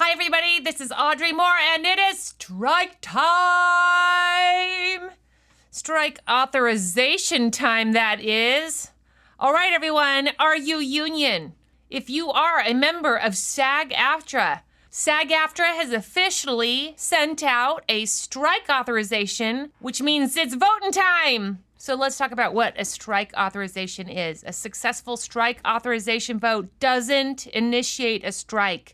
Hi, everybody. This is Audrey Moore, and it is strike time. Strike authorization time, that is. All right, everyone. Are you union? If you are a member of SAG-AFTRA, SAG-AFTRA has officially sent out a strike authorization, which means it's voting time. So let's talk about what a strike authorization is. A successful strike authorization vote doesn't initiate a strike.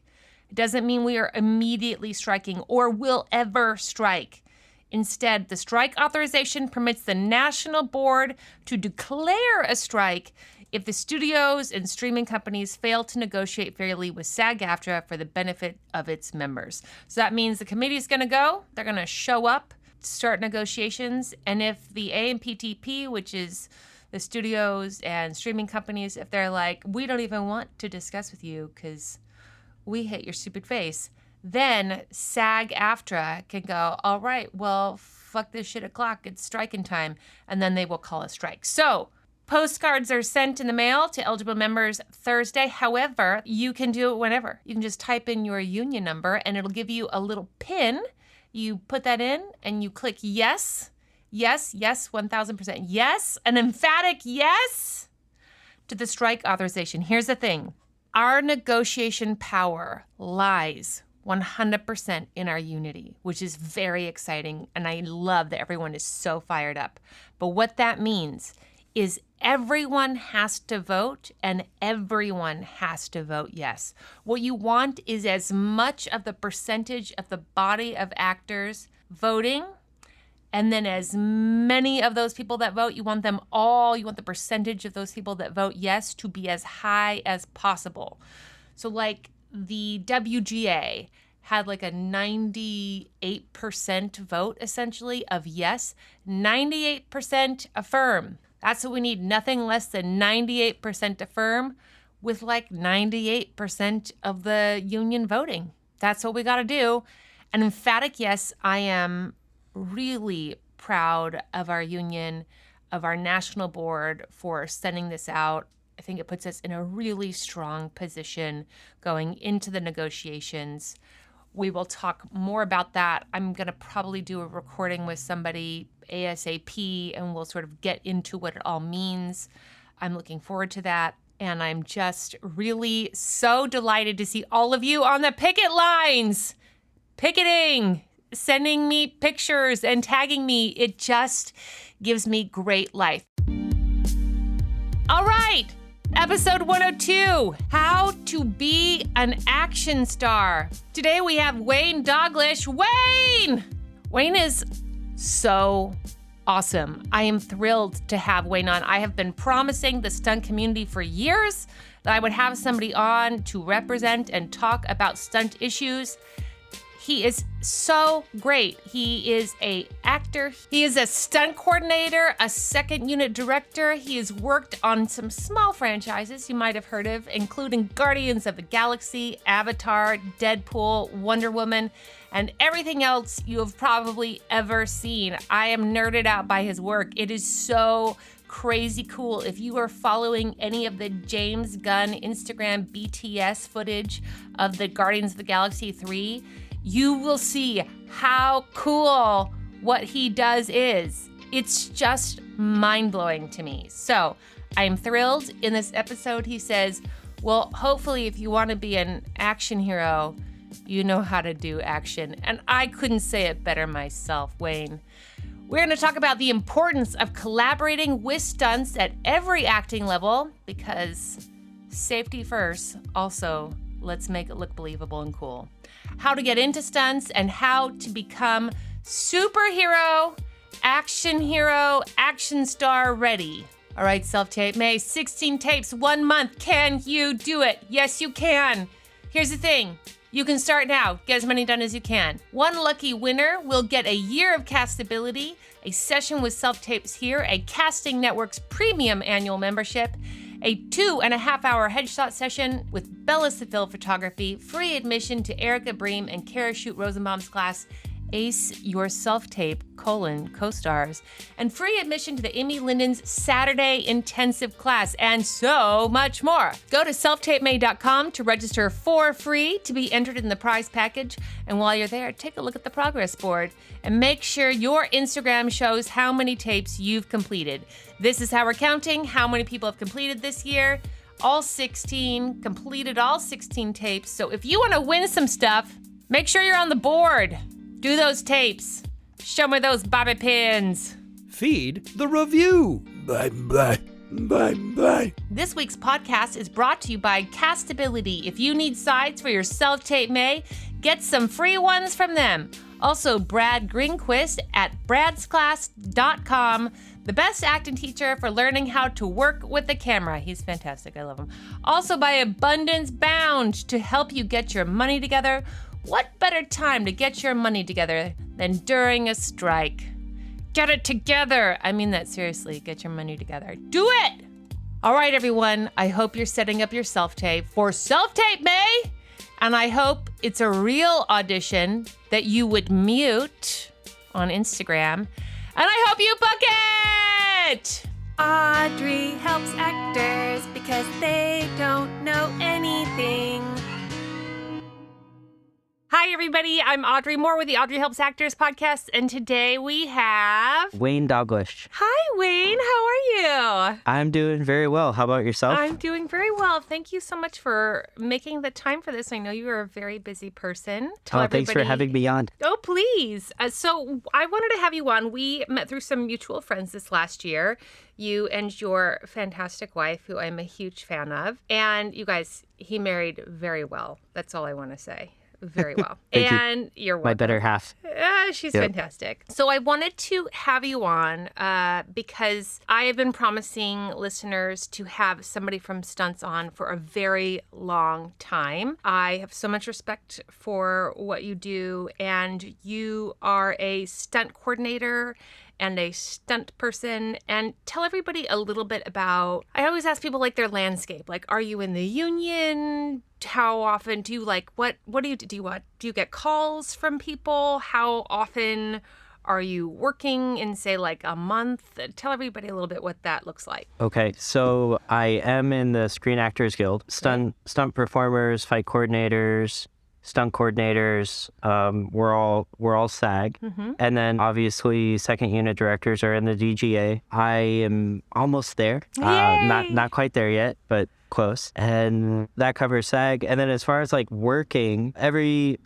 It doesn't mean we are immediately striking or will ever strike. Instead, the strike authorization permits the national board to declare a strike if the studios and streaming companies fail to negotiate fairly with SAG-AFTRA for the benefit of its members. So that means the committee is going to go, they're going to show up, start negotiations, and if the AMPTP, which is the studios and streaming companies, if they're like, we don't even want to discuss with you because we hate your stupid face, then SAG-AFTRA can go, all right, well, fuck this shit o'clock, it's striking time, and then they will call a strike. So postcards are sent in the mail to eligible members Thursday. However, you can do it whenever. You can just type in your union number, and it'll give you a little pin. You put that in, and you click yes, yes, yes, 1,000% yes, an emphatic yes to the strike authorization. Here's the thing. Our negotiation power lies 100% in our unity, which is very exciting, and I love that everyone is so fired up. But what that means is everyone has to vote, and everyone has to vote yes. What you want is as much of the percentage of the body of actors voting, and then as many of those people that vote, you want them all, you want the percentage of those people that vote yes to be as high as possible. So like the WGA had like a 98% vote essentially of yes, 98% affirm. That's what we need, nothing less than 98% affirm with like 98% of the union voting. That's what we gotta do. An emphatic yes, I am really proud of our union, of our national board for sending this out. I think it puts us in a really strong position going into the negotiations. We will talk more about that. I'm going to probably do a recording with somebody ASAP, and we'll sort of get into what it all means. I'm looking forward to that. And I'm just really so delighted to see all of you on the picket lines, picketing, sending me pictures and tagging me. It just gives me great life. All right, episode 102, How to Be an Action Star. Today we have Wayne Daglish. Wayne is so awesome. I am thrilled to have Wayne on. I have been promising the stunt community for years that I would have somebody on to represent and talk about stunt issues. He is so great. He is an actor. He is a stunt coordinator, a second unit director. He has worked on some small franchises you might have heard of, including Guardians of the Galaxy, Avatar, Deadpool, Wonder Woman, and everything else you have probably ever seen. I am nerded out by his work. It is so crazy cool. If you are following any of the James Gunn Instagram BTS footage of the Guardians of the Galaxy 3, you will see how cool what he does is. It's just mind-blowing to me. So I'm thrilled. In this episode, he says, well, hopefully if you want to be an action hero, you know how to do action. And I couldn't say it better myself, Wayne. We're going to talk about the importance of collaborating with stunts at every acting level, because safety first. Also, let's make it look believable and cool. How to get into stunts and how to become superhero, action star ready. All right, self-tape May, 16 tapes, 1 month. Can you do it? Yes, you can. Here's the thing. You can start now. Get as many done as you can. One lucky winner will get a year of Castability, a session with self-tapes here, a Casting Network's premium annual membership, a 2.5-hour headshot session with Bella Seville Photography, free admission to Erica Bream and Kara Shoot Rosenbaum's class, Ace Your Self-Tape, co-stars, and free admission to the Amy Linden's Saturday intensive class, and so much more. Go to selftapemay.com to register for free to be entered in the prize package, and while you're there, take a look at the progress board and make sure your Instagram shows how many tapes you've completed. This is how we're counting how many people have completed this year. All 16, completed all 16 tapes. So if you want to win some stuff, make sure you're on the board. Do those tapes. Show me those bobby pins. Feed the review. Bye, bye, bye, bye. This week's podcast is brought to you by Castability. If you need sides for your self-tape May, get some free ones from them. Also, Brad Greenquist at bradsclass.com, the best acting teacher for learning how to work with the camera. He's fantastic. I love him. Also by Abundance Bound to help you get your money together. What better time to get your money together than during a strike? Get it together. I mean that seriously. Get your money together. Do it! All right, everyone. I hope you're setting up your self-tape for Self-Tape May. And I hope it's a real audition that you would mute on Instagram. And I hope you book it! Audrey helps actors because they don't know anything. Hi, everybody. I'm Audrey Moore with the Audrey Helps Actors podcast, and today we have... Wayne Daglish. Hi, Wayne. How are you? I'm doing very well. How about yourself? I'm doing very well. Thank you so much for making the time for this. I know you are a very busy person. Thanks for having me on. Oh, please. So I wanted to have you on. We met through some mutual friends this last year. You and your fantastic wife, who I'm a huge fan of. And you guys, he married very well. That's all I want to say. Very well. And you're welcome. My better half. She's fantastic. So I wanted to have you on because I have been promising listeners to have somebody from Stunts on for a very long time. I have so much respect for what you do, and you are a stunt coordinator and a stunt person. And tell everybody a little bit about, I always ask people like their landscape. Like, are you in the union? How often do you what do you do? Do you get calls from people? How often are you working in, say, like a month? Tell everybody a little bit what that looks like. Okay, so I am in the Screen Actors Guild. Stunt performers, fight coordinators, stunt coordinators, we're all SAG. Mm-hmm. And then obviously second unit directors are in the DGA. I am almost there. Not quite there yet, but close. And that covers SAG. And then as far as working, every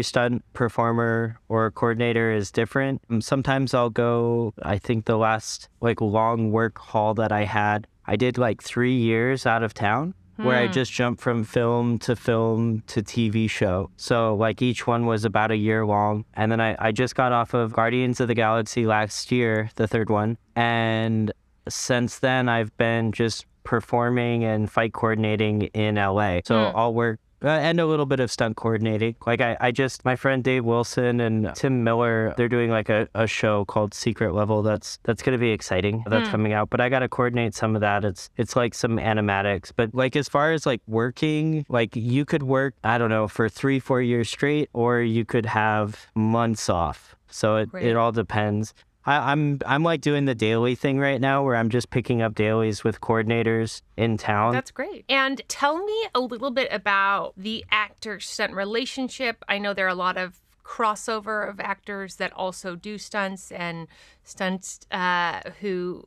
stunt performer or coordinator is different. Sometimes I'll go, I think the last long work haul that I had, I did 3 years out of town, where I just jumped from film to TV show. So each one was about a year long. And then I just got off of Guardians of the Galaxy last year, the third one. And since then I've been just performing and fight coordinating in LA. So I'll work and a little bit of stunt coordinating. My friend Dave Wilson and Tim Miller, they're doing a show called Secret Level. That's going to be exciting. That's coming out. But I got to coordinate some of that. It's like some animatics. But as far as working, you could work, I don't know, for 3-4 years straight, or you could have months off. So it all depends. I'm doing the daily thing right now, where I'm just picking up dailies with coordinators in town. That's great. And tell me a little bit about the actor-stunt relationship. I know there are a lot of crossover of actors that also do stunts, and stunts who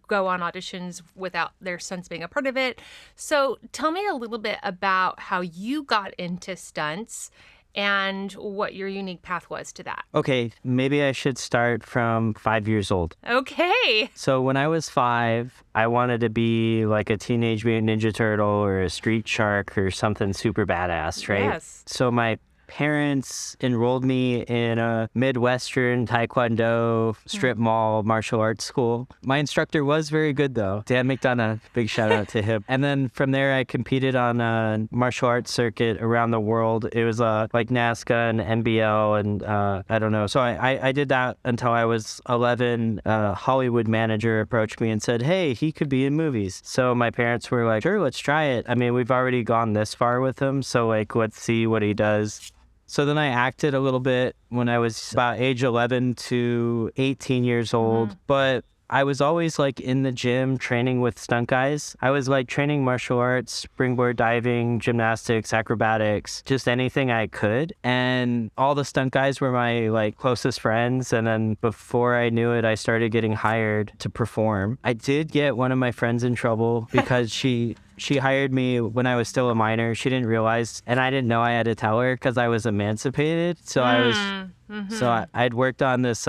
go on auditions without their stunts being a part of it. So tell me a little bit about how you got into stunts and what your unique path was to that. Okay, maybe I should start from 5 years old. Okay. So when I was 5, I wanted to be a Teenage Mutant Ninja Turtle or a Street Shark or something super badass, right? Yes. So my parents enrolled me in a Midwestern Taekwondo strip mall martial arts school. My instructor was very good, though. Dan McDonough, big shout out to him. And then from there, I competed on a martial arts circuit around the world. It was like NASCA and NBL, and I don't know. So I did that until I was 11. A Hollywood manager approached me and said, hey, he could be in movies. So my parents were like, sure, let's try it. I mean, we've already gone this far with him, so let's see what he does. So then I acted a little bit when I was about age 11 to 18 years old. But I was always like in the gym training with stunt guys. I was like training martial arts, springboard diving, gymnastics, acrobatics, just anything I could. And all the stunt guys were my like closest friends. And then before I knew it, I started getting hired to perform. I did get one of my friends in trouble because she hired me when I was still a minor. She didn't realize, and I didn't know I had to tell her because I was emancipated. So I'd worked on this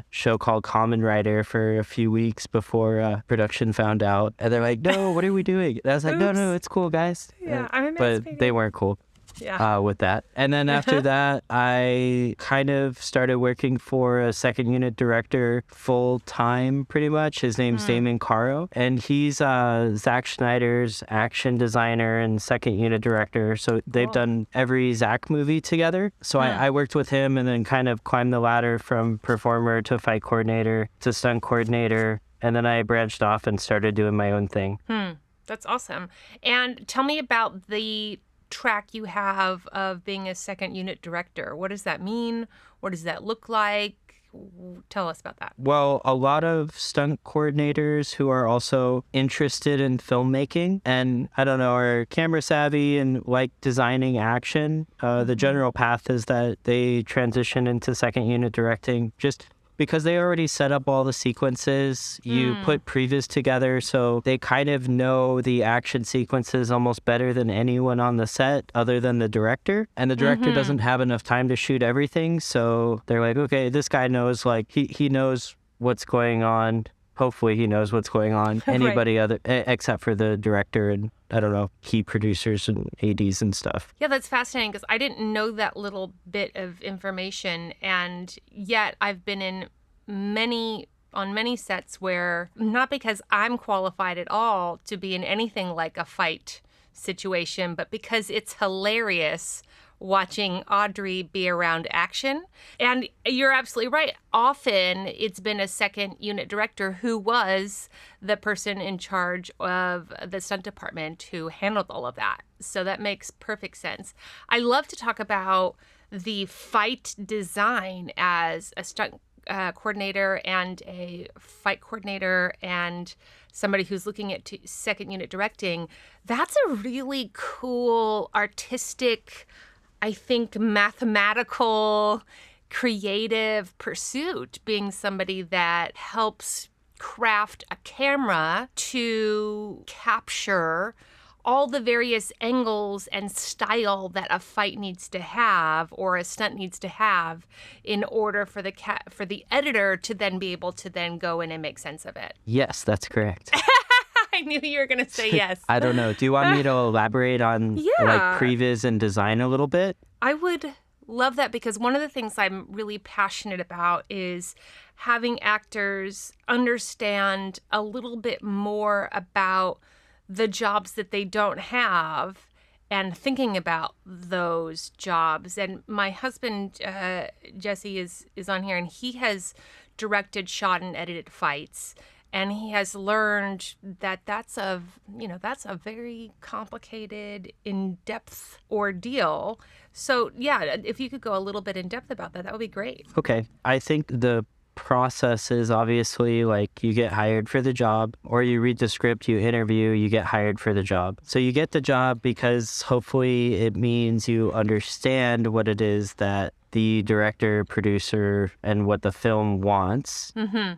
show called Common Writer for a few weeks before production found out. And they're like, no, what are we doing? And I was like, no, it's cool, guys. Yeah, I'm emancipated. But they weren't cool. With that. And then after that, I kind of started working for a second unit director full time, pretty much. His name's Damon Caro, and he's Zack Schneider's action designer and second unit director. So they've done every Zack movie together. So I worked with him and then kind of climbed the ladder from performer to fight coordinator to stunt coordinator. And then I branched off and started doing my own thing. That's awesome. And tell me about the track you have of being a second unit director. What does that mean? What does that look like? Tell us about that. Well, a lot of stunt coordinators who are also interested in filmmaking and, I don't know, are camera savvy and like designing action. The general path is that they transition into second unit directing just because they already set up all the sequences. You put previews together, so they kind of know the action sequences almost better than anyone on the set other than the director. And the director doesn't have enough time to shoot everything, so they're like, okay, this guy knows, like, he knows what's going on. Hopefully he knows what's going on. Anybody other except for the director and, I don't know, key producers and ADs and stuff. Yeah, that's fascinating because I didn't know that little bit of information, and yet I've been in on many sets where, not because I'm qualified at all to be in anything like a fight situation, but because it's hilarious watching Audrey be around action. And you're absolutely right. Often it's been a second unit director who was the person in charge of the stunt department who handled all of that. So that makes perfect sense. I love to talk about the fight design as a stunt coordinator and a fight coordinator and somebody who's looking at second unit directing. That's a really cool, artistic, I think, mathematical, creative pursuit, being somebody that helps craft a camera to capture all the various angles and style that a fight needs to have or a stunt needs to have in order for the editor to then be able to then go in and make sense of it. Yes, that's correct. I knew you were going to say yes. I don't know. Do you want me to elaborate on like previs and design a little bit? I would love that, because one of the things I'm really passionate about is having actors understand a little bit more about the jobs that they don't have and thinking about those jobs. And my husband, Jesse, is on here, and he has directed, shot, and edited fights. And he has learned that that's a very complicated, in-depth ordeal. So, yeah, if you could go a little bit in depth about that, that would be great. Okay. I think the process is obviously like you get hired for the job, or you read the script, you interview, you get hired for the job. So you get the job because hopefully it means you understand what it is that the director, producer, and what the film wants.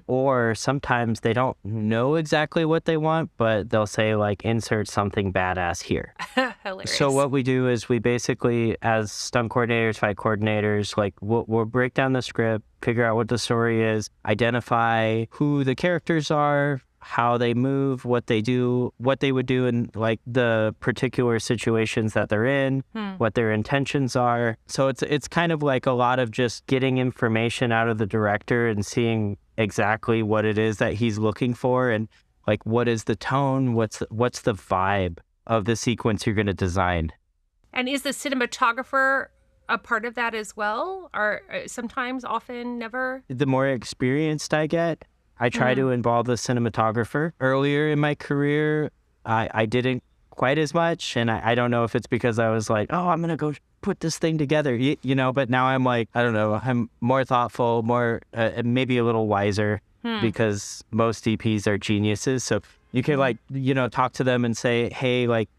Or sometimes they don't know exactly what they want, but they'll say, like, insert something badass here. Hilarious. So what we do is we basically, as stunt coordinators, fight coordinators, like we'll break down the script, figure out what the story is, identify who the characters are, how they move, what they do, what they would do in like the particular situations that they're in, what their intentions are. So it's kind of like a lot of just getting information out of the director and seeing exactly what it is that he's looking for, and like what is the tone, what's the vibe of the sequence you're going to design. And is the cinematographer a part of that as well? Or sometimes, often, never? The more experienced I get, I try to involve the cinematographer. Earlier in my career, I didn't quite as much, and I don't know if it's because I was like, oh, I'm going to go put this thing together, you know, but now I'm like, I don't know, I'm more thoughtful, more, maybe a little wiser because most DPs are geniuses. So you can like, you know, talk to them and say, hey, like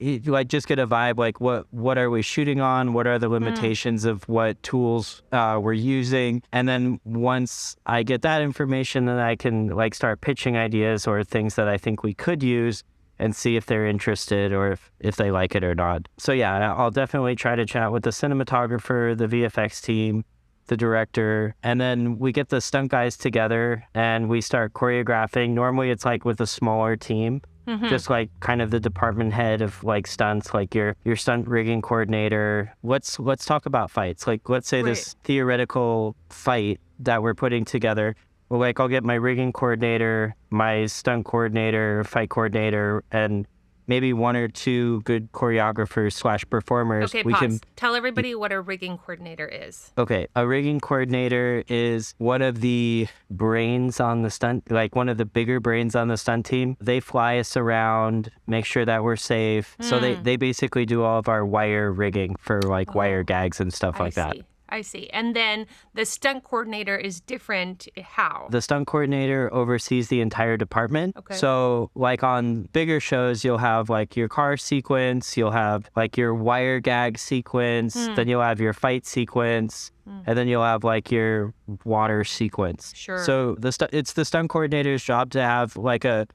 just get a vibe, like what are we shooting on? What are the limitations of what tools we're using? And then once I get that information, then I can like start pitching ideas or things that I think we could use and see if they're interested or if they like it or not. So yeah, I'll definitely try to chat with the cinematographer, the VFX team, the director, and then we get the stunt guys together and we start choreographing. Normally it's like with a smaller team, just like kind of the department head of like stunts, like your stunt rigging coordinator. Let's talk about fights. Like let's say this theoretical fight that we're putting together. Well, like I'll get my rigging coordinator, my stunt coordinator, fight coordinator, and maybe one or two good choreographers / performers. Okay, pause. Tell everybody what a rigging coordinator is. Okay, a rigging coordinator is one of the brains on the stunt, like one of the bigger brains on the stunt team. They fly us around, make sure that we're safe. So they basically do all of our wire rigging for like wire gags and stuff like that. I see. And then the stunt coordinator is different. How? The stunt coordinator oversees the entire department. Okay. So like on bigger shows, you'll have like your car sequence, you'll have like your wire gag sequence, then you'll have your fight sequence, and then you'll have like your water sequence. Sure. So it's the stunt coordinator's job to have like a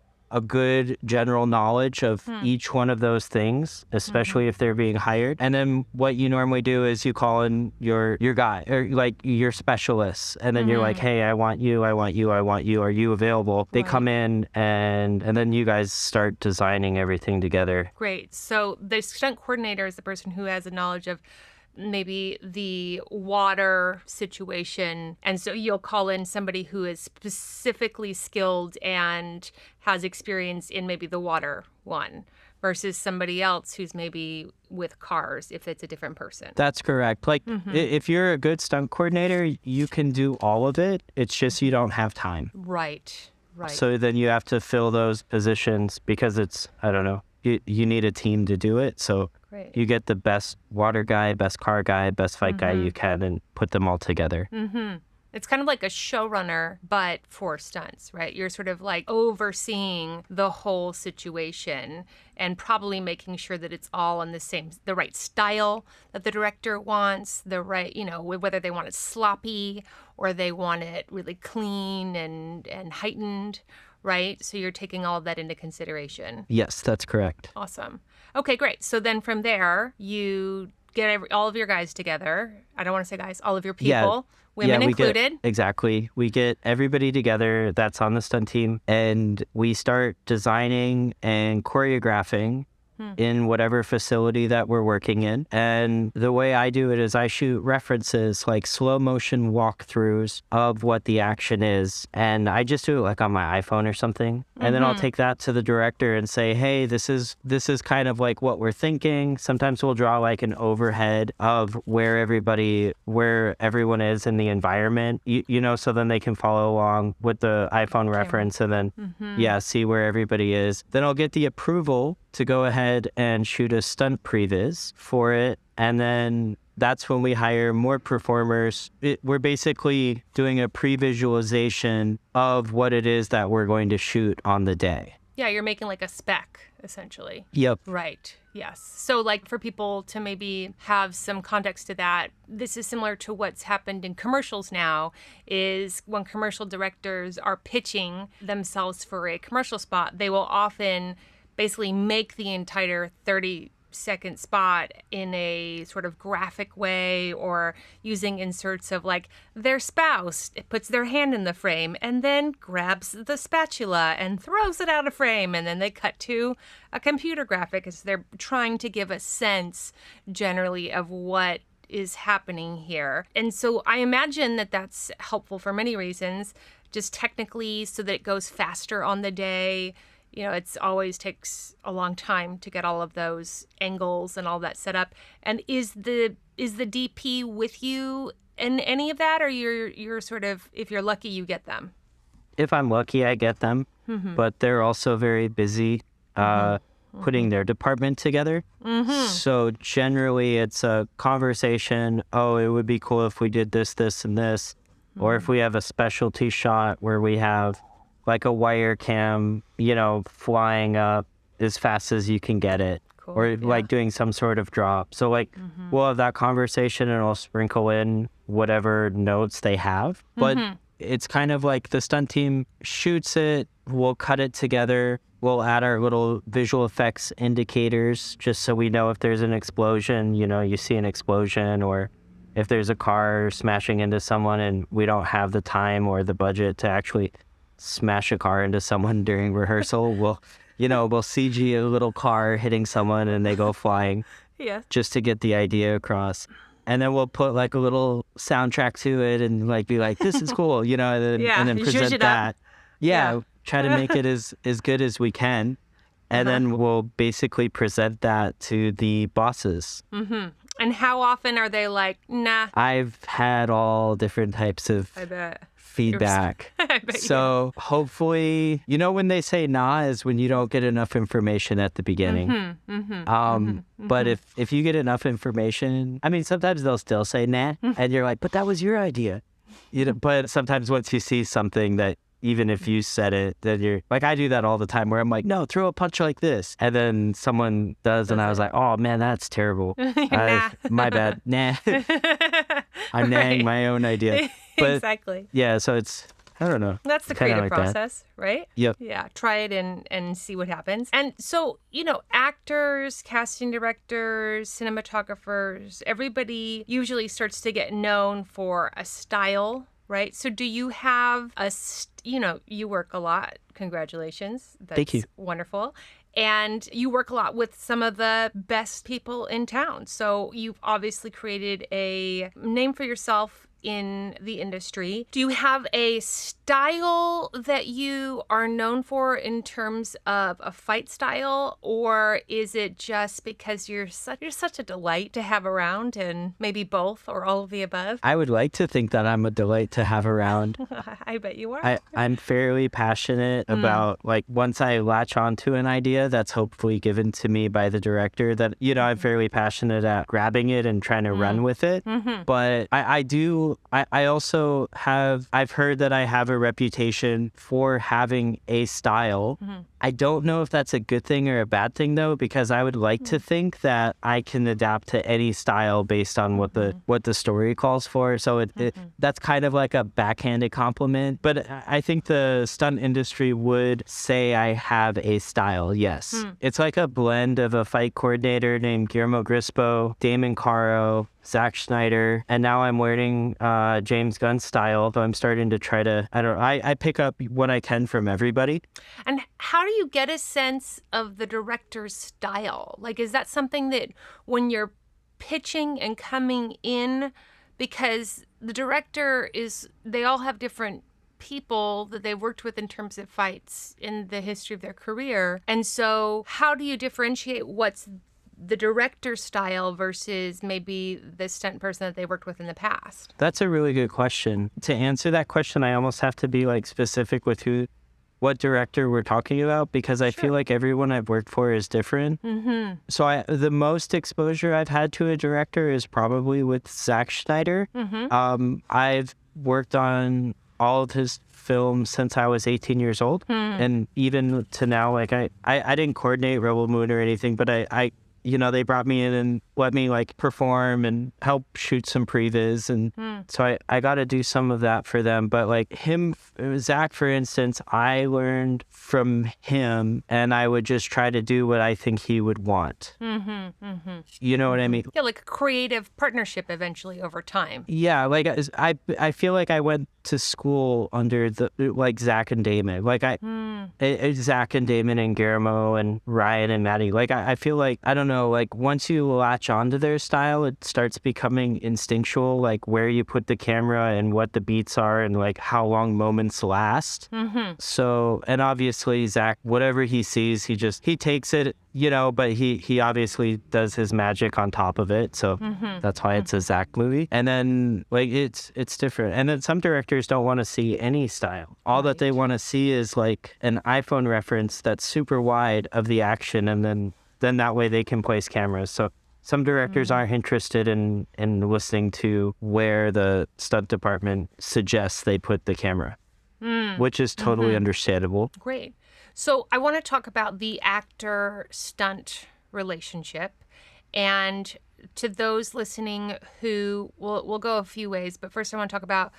good general knowledge of each one of those things, especially if they're being hired. And then what you normally do is you call in your guy or like your specialists, and then you're like, hey, I want you. Are you available? They come in and then you guys start designing everything together. Great. So the stunt coordinator is the person who has a knowledge of maybe the water situation. And so you'll call in somebody who is specifically skilled and has experience in maybe the water one versus somebody else who's maybe with cars if it's a different person. That's correct. Like if you're a good stunt coordinator, you can do all of it. It's just you don't have time. Right. So then you have to fill those positions because it's, I don't know, you need a team to do it. So you get the best water guy, best car guy, best fight guy you can and put them all together. It's kind of like a showrunner, but for stunts, right? You're sort of like overseeing the whole situation and probably making sure that it's all in the right style that the director wants, the right, you know, whether they want it sloppy or they want it really clean and heightened, right? So you're taking all of that into consideration. Yes, that's correct. Awesome. Okay, great. So then from there, you get all of your guys together. I don't want to say guys, all of your people, women included. Exactly. We get everybody together that's on the stunt team, and we start designing and choreographing in whatever facility that we're working in. And the way I do it is I shoot references, like slow motion walkthroughs of what the action is. And I just do it like on my iPhone or something. And then I'll take that to the director and say, hey, this is kind of like what we're thinking. Sometimes we'll draw like an overhead of where everyone is in the environment, you know, so then they can follow along with the iPhone reference and then, see where everybody is. Then I'll get the approval to go ahead and shoot a stunt previs for it. And then that's when we hire more performers. We're basically doing a pre-visualization of what it is that we're going to shoot on the day. Yeah, you're making like a spec, essentially. Yep. Right. Yes. So like for people to maybe have some context to that, this is similar to what's happened in commercials now, is when commercial directors are pitching themselves for a commercial spot, they will often basically make the entire 30-second spot in a sort of graphic way or using inserts of like their spouse puts their hand in the frame and then grabs the spatula and throws it out of frame, and then they cut to a computer graphic as they're trying to give a sense generally of what is happening here. And so I imagine that that's helpful for many reasons, just technically so that it goes faster on the day. You know, it's always takes a long time to get all of those angles and all that set up. And is the DP with you in any of that, or you're sort of, if you're lucky, you get them? If I'm lucky, I get them, but they're also very busy. putting their department together. So generally it's a conversation, oh, it would be cool if we did this, this, and this. Or if we have a specialty shot where we have like a wire cam, flying up as fast as you can get it. Cool. Or like doing some sort of drop. So like we'll have that conversation and I'll sprinkle in whatever notes they have. But it's kind of like the stunt team shoots it, we'll cut it together, we'll add our little visual effects indicators just so we know if there's an explosion, you see an explosion, or if there's a car smashing into someone and we don't have the time or the budget to actually smash a car into someone during rehearsal, we'll CG a little car hitting someone and they go flying just to get the idea across. And then we'll put like a little soundtrack to it and like be like, this is cool, and then present that. Try to make it as good as we can. And then we'll basically present that to the bosses. And how often are they like, nah? I've had all different types of feedback. So hopefully, when they say nah is when you don't get enough information at the beginning. But if you get enough information, I mean, sometimes they'll still say nah, and you're like, but that was your idea. But sometimes once you see something that, even if you said it, then you're like, I do that all the time where I'm like, no, throw a punch like this. And then someone does, and I was like, oh man, that's terrible. My bad. Nah. I'm naying my own idea. But, exactly. Yeah, so it's, I don't know. That's the creative like process, right? Yep. Yeah, try it and see what happens. And so, actors, casting directors, cinematographers, everybody usually starts to get known for a style, right? So do you have you work a lot. Congratulations. Thank you. Wonderful. And you work a lot with some of the best people in town. So you've obviously created a name for yourself in the industry. Do you have a style that you are known for in terms of a fight style, or is it just because you're such a delight to have around, and maybe both or all of the above? I would like to think that I'm a delight to have around. I bet you are. I'm fairly passionate about, like, once I latch onto an idea that's hopefully given to me by the director, that, I'm fairly passionate at grabbing it and trying to run with it. But I also have, I've heard that I have a reputation for having a style. I don't know if that's a good thing or a bad thing, though, because I would like to think that I can adapt to any style based on what the story calls for. So that's kind of like a backhanded compliment. But I think the stunt industry would say I have a style, yes. It's like a blend of a fight coordinator named Guillermo Grispo, Damon Caro, Zack Snyder, and now I'm learning James Gunn's style, though I'm starting to try to, I pick up what I can from everybody. And how do you get a sense of the director's style? Like, is that something that when you're pitching and coming in, because the director they all have different people that they've worked with in terms of fights in the history of their career. And so how do you differentiate what's the director's style versus maybe the stunt person that they worked with in the past? That's a really good question. To answer that question, I almost have to be like specific with what director we're talking about, because I feel like everyone I've worked for is different. So the most exposure I've had to a director is probably with Zack Snyder. I've worked on all of his films since I was 18 years old. And even to now, like I didn't coordinate Rebel Moon or anything, but I they brought me in and let me like perform and help shoot some previs. And so I got to do some of that for them. But like Zach, for instance, I learned from him and I would just try to do what I think he would want. You know what I mean? Yeah, like a creative partnership eventually over time. Yeah, like I feel like I went to school under like Zach and Damon. Like Zach and Damon and Guillermo and Ryan and Maddie. Like I feel like, I don't know, like once you latch onto their style, it starts becoming instinctual, like where you put the camera and what the beats are and like how long moments last. So, and obviously Zach, whatever he sees, he takes it but he obviously does his magic on top of it, so that's why it's a Zach movie. And then like it's different. And then some directors don't want to see any style. All that they want to see is like an iPhone reference that's super wide of the action, and then that way they can place cameras. So some directors aren't interested in listening to where the stunt department suggests they put the camera, which is totally understandable. Great. So I want to talk about the actor-stunt relationship. And to those listening who, we'll go a few ways, but first I want to talk about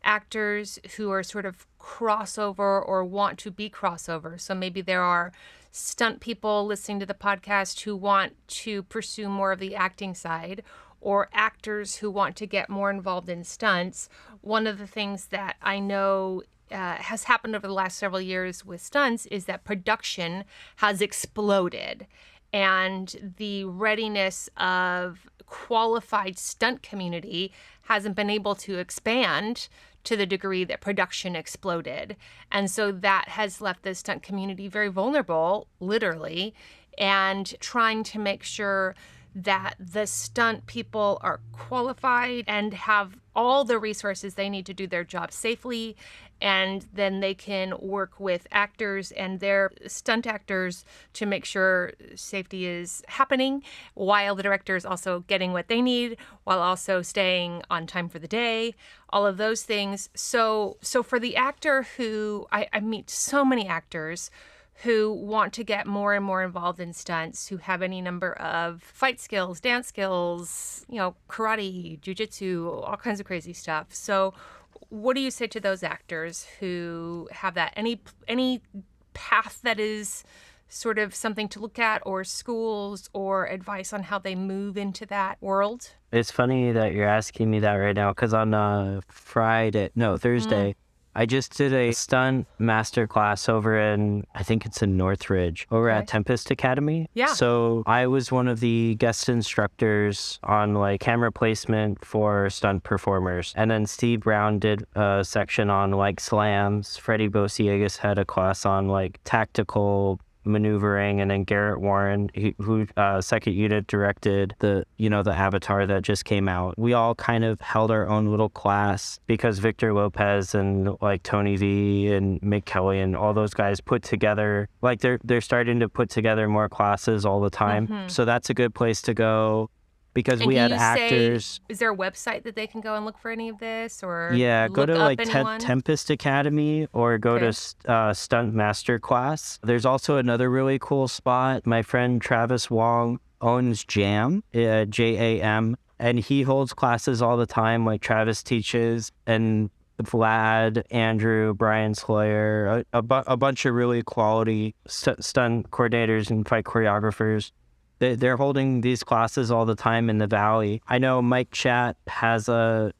actors who are sort of crossover or want to be crossover. So maybe there are stunt people listening to the podcast who want to pursue more of the acting side, or actors who want to get more involved in stunts. One of the things that I know has happened over the last several years with stunts is that production has exploded, and the readiness of qualified stunt community hasn't been able to expand to the degree that production exploded. And so that has left the stunt community very vulnerable, literally, and trying to make sure that the stunt people are qualified and have all the resources they need to do their job safely, and then they can work with actors and their stunt actors to make sure safety is happening while the director is also getting what they need, while also staying on time for the day, all of those things. So for the actor who, I meet so many actors who want to get more and more involved in stunts, who have any number of fight skills, dance skills, karate, jujitsu, all kinds of crazy stuff. So what do you say to those actors who have that? Any path that is sort of something to look at, or schools, or advice on how they move into that world? It's funny that you're asking me that right now, because on Thursday, I just did a stunt masterclass over in, I think it's in Northridge, over at Tempest Academy. Yeah. So I was one of the guest instructors on like camera placement for stunt performers. And then Steve Brown did a section on like slams. Freddie Bosiegas had a class on like tactical maneuvering, and then Garrett Warren, who second unit directed the Avatar that just came out. We all kind of held our own little class because Victor Lopez and like Tony V and Mick Kelly and all those guys put together, like they're starting to put together more classes all the time. So that's a good place to go. Because we had actors. Is there a website that they can go and look for any of this, or go to like anyone? Tempest Academy, or go to Stunt Masterclass. There's also another really cool spot. My friend Travis Wong owns Jam, JAM, and he holds classes all the time. Like Travis teaches, and Vlad, Andrew, Brian Slayer, a bunch of really quality stunt coordinators and fight choreographers. They're holding these classes all the time in the Valley. I know Mike Chat has a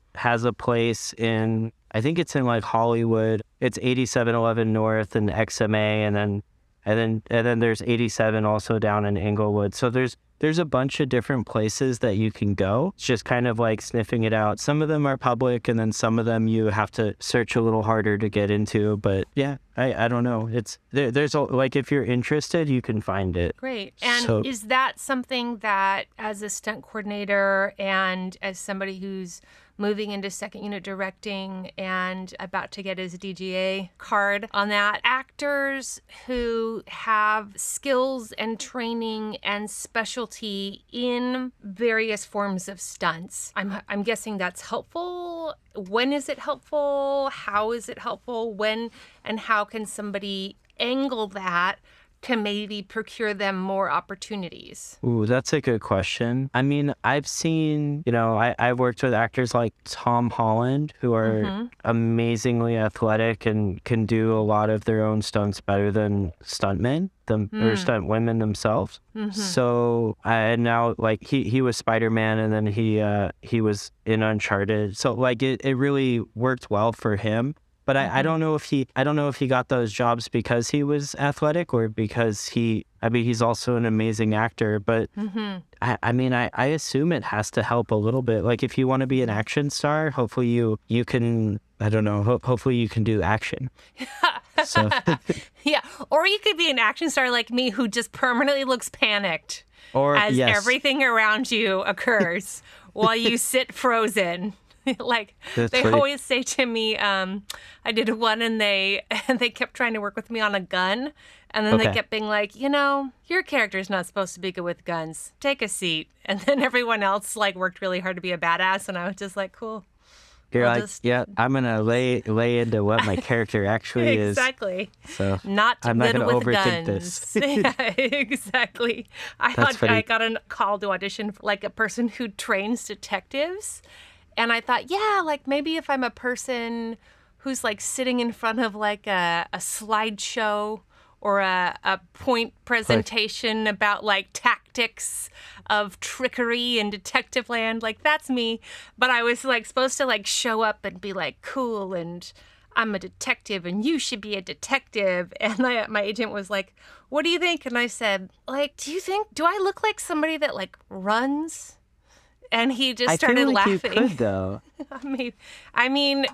place in, I think it's in like Hollywood. It's 8711 North and XMA, and then there's 87 also down in Inglewood. So there's a bunch of different places that you can go. It's just kind of like sniffing it out. Some of them are public, and then some of them you have to search a little harder to get into. But yeah, I don't know. It's there's like, if you're interested, you can find it. Great. And is that something that, as a stunt coordinator and as somebody who's moving into second unit directing and about to get his DGA card on that, actors who have skills and training and specialty in various forms of stunts, I'm guessing that's helpful. When is it helpful? How is it helpful? When and how can somebody angle that to maybe procure them more opportunities? Ooh, that's a good question. I mean, I've seen, I've worked with actors like Tom Holland, who are amazingly athletic and can do a lot of their own stunts better than stuntmen or stunt women themselves. So and now, like, he was Spider-Man, and then he was in Uncharted. So like it really worked well for him. But I don't know if he got those jobs because he was athletic, or because he's also an amazing actor. But I assume it has to help a little bit. Like, if you want to be an action star, hopefully you can, I don't know, hopefully you can do action. So, Yeah. Or you could be an action star like me who just permanently looks panicked as yes, everything around you occurs while you sit frozen. Like That's they funny. always say to me, I did one and they kept trying to work with me on a gun. And then they Okay. kept being like, your character's not supposed to be good with guns. Take a seat. And then everyone else like worked really hard to be a badass. And I was just like, cool. you're I'll like, just- yeah, I'm gonna lay into what my character actually is. Exactly. So Not I'm not good gonna with overthink guns. this. Yeah, exactly. That's funny. I got a call to audition for like a person who trains detectives. And I thought, yeah, like maybe if I'm a person who's like sitting in front of like a slideshow or a point presentation about like tactics of trickery in detective land, like that's me. But I was like supposed to like show up and be like cool and I'm a detective and you should be a detective. And my agent was like, what do you think? And I said, like, do I look like somebody that like runs? And he just started I feel like laughing. you could though. I mean,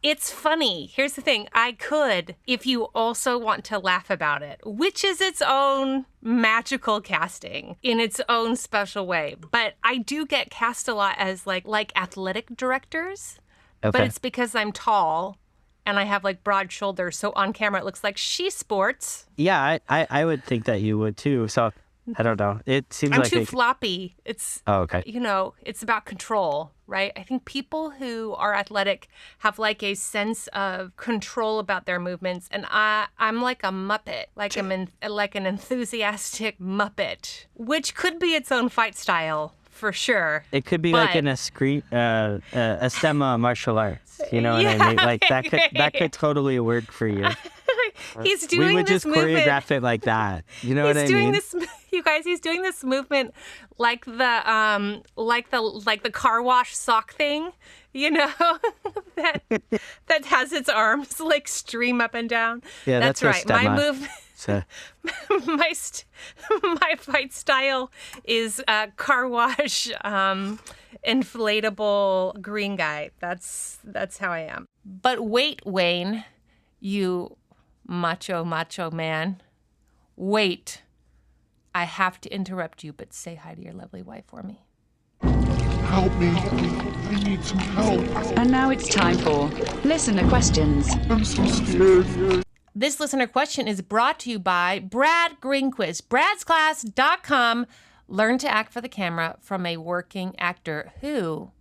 it's funny. Here's the thing. I could if you also want to laugh about it, which is its own magical casting in its own special way. But I do get cast a lot as like athletic directors. Okay. But it's because I'm tall and I have like broad shoulders. So on camera, it looks like she sports. Yeah, I would think that you would too. So I don't know. It seems I'm like too floppy. It's, Oh, okay. it's about control, right? I think people who are athletic have like a sense of control about their movements. And I'm like a Muppet, like like an enthusiastic Muppet, which could be its own fight style for sure. It could be like in a STEM martial arts. You know what I Yeah, mean? Like that could totally work for you. He's doing We would this just movement. choreograph it like that. You know what I He's doing mean? this, you guys. He's doing this movement like the car wash sock thing, that has its arms like stream up and down. Yeah, that's that's a right. My stemma. move, So my fight style is car wash, inflatable green guy. That's how I am. But wait, Wayne, you macho man. Wait. I have to interrupt you, but say hi to your lovely wife for me. Help me. I need some help. And now it's time for listener questions. I'm so scared. This listener question is brought to you by Brad Greenquist, bradsclass.com. Learn to act for the camera from a working actor who,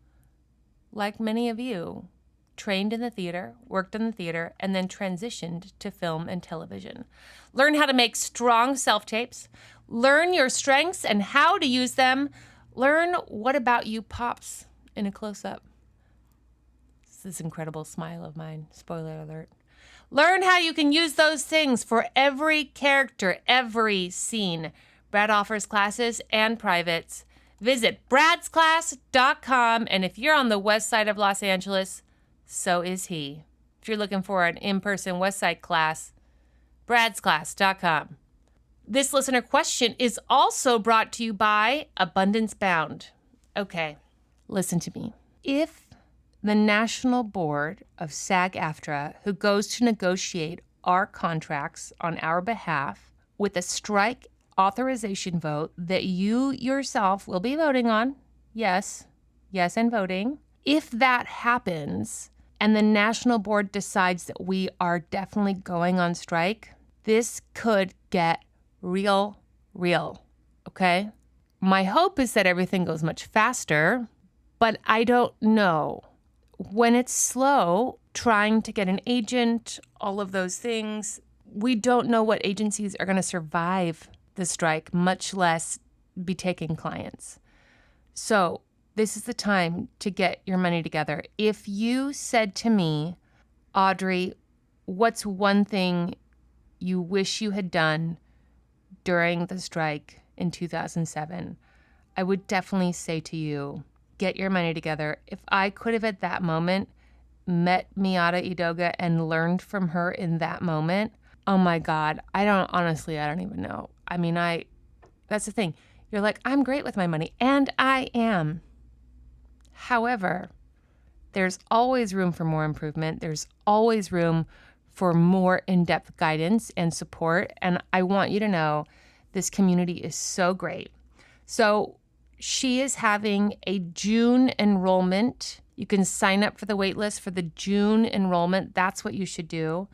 like many of you, trained in the theater, worked in the theater, and then transitioned to film and television. Learn how to make strong self-tapes. Learn your strengths and how to use them. Learn what about you pops in a close-up. It's this incredible smile of mine. Spoiler alert. Learn how you can use those things for every character, every scene. Brad offers classes and privates. Visit bradsclass.com, and if you're on the west side of Los Angeles, so is he. If you're looking for an in-person West Side class, bradsclass.com. This listener question is also brought to you by Abundance Bound. Okay, listen to me. If the National Board of SAG-AFTRA, who goes to negotiate our contracts on our behalf with a strike authorization vote that you yourself will be voting on, yes, and voting, if that happens and the National Board decides that we are definitely going on strike, this could get real, okay? My hope is that everything goes much faster, but I don't know. When it's slow, trying to get an agent, all of those things, we don't know what agencies are going to survive the strike, much less be taking clients. So this is the time to get your money together. If you said to me, Audrey, what's one thing you wish you had done during the strike in 2007, I would definitely say to you, get your money together. If I could have at that moment met Miata Idoga and learned from her in that moment, oh my God, I don't even know. I mean, that's the thing. You're like, I'm great with my money, and I am. However, there's always room for more improvement. There's always room for more in-depth guidance and support. And I want you to know this community is so great. So she is having a June enrollment. You can sign up for the wait list for the June enrollment. That's what you should do.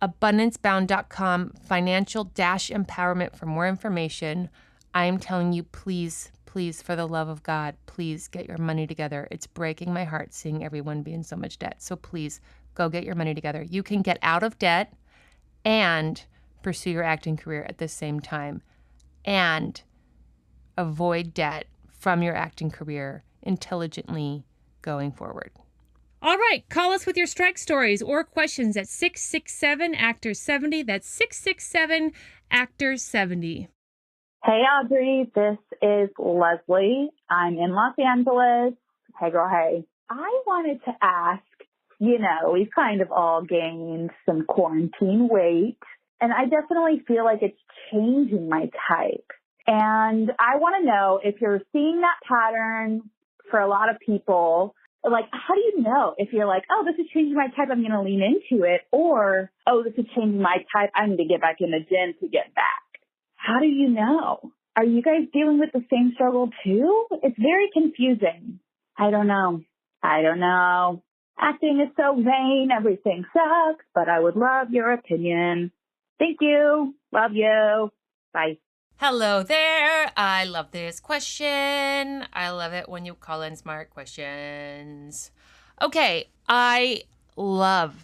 AbundanceBound.com, financial-empowerment for more information. I am telling you, please, please, for the love of God, please get your money together. It's breaking my heart seeing everyone be in so much debt. So please go get your money together. You can get out of debt and pursue your acting career at the same time and avoid debt from your acting career intelligently going forward. All right, call us with your strike stories or questions at 667-ACTOR-70. That's 667-ACTOR-70. Hey, Audrey. This is Leslie. I'm in Los Angeles. Hey, girl, hey. I wanted to ask, we've kind of all gained some quarantine weight, and I definitely feel like it's changing my type. And I want to know if you're seeing that pattern for a lot of people. Like, how do you know if you're like, oh, this is changing my type, I'm going to lean into it, or, oh, this is changing my type, I need to get back in the gym to get back? How do you know? Are you guys dealing with the same struggle too? It's very confusing. I don't know. Acting is so vain, everything sucks, but I would love your opinion. Thank you. Love you. Bye. Hello there. I love this question. I love it when you call in smart questions. Okay, I love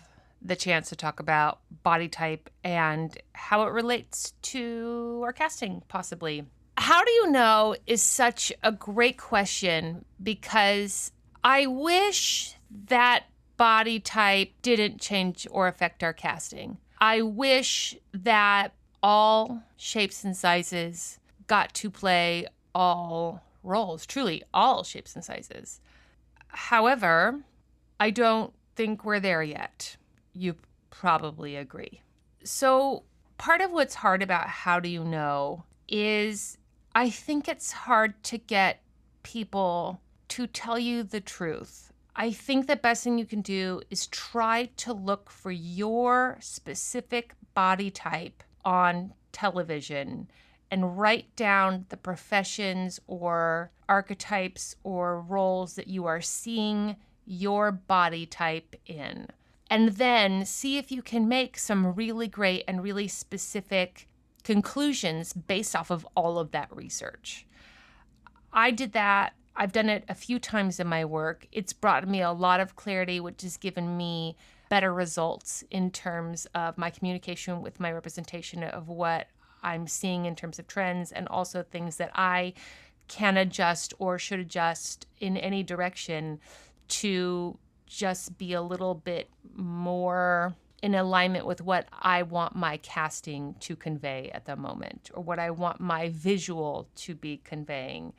the chance to talk about body type and how it relates to our casting, possibly. How do you know is such a great question because I wish that body type didn't change or affect our casting. I wish that all shapes and sizes got to play all roles, truly all shapes and sizes. However, I don't think we're there yet. You probably agree. So part of what's hard about how do you know is I think it's hard to get people to tell you the truth. I think the best thing you can do is try to look for your specific body type on television and write down the professions or archetypes or roles that you are seeing your body type in. And then see if you can make some really great and really specific conclusions based off of all of that research. I did that. I've done it a few times in my work. It's brought me a lot of clarity, which has given me better results in terms of my communication with my representation of what I'm seeing in terms of trends and also things that I can adjust or should adjust in any direction to just be a little bit more in alignment with what I want my casting to convey at the moment or what I want my visual to be conveying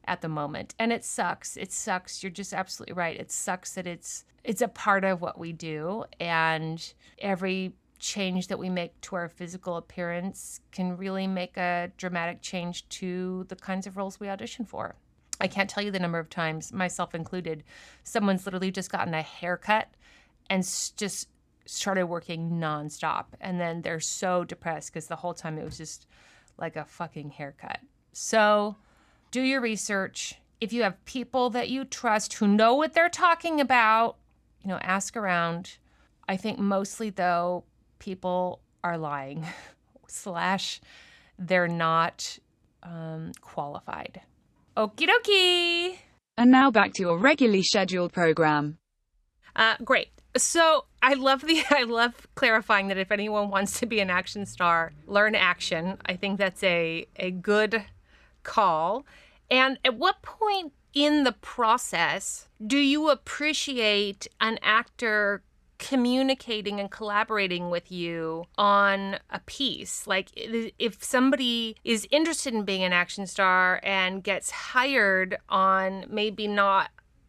at the moment. And it sucks. It sucks. You're just absolutely right. It sucks that it's a part of what we do. And every change that we make to our physical appearance can really make a dramatic change to the kinds of roles we audition for. I can't tell you the number of times, myself included, someone's literally just gotten a haircut and just started working nonstop. And then they're so depressed because the whole time it was just like a fucking haircut. So do your research. If you have people that you trust who know what they're talking about, ask around. I think mostly, though, people are lying / they're not qualified. Okie dokie. And now back to your regularly scheduled program. Great. So I love clarifying that if anyone wants to be an action star, learn action. I think that's a good call. And at what point in the process do you appreciate an actor communicating and collaborating with you on a piece? Like if somebody is interested in being an action star and gets hired on maybe not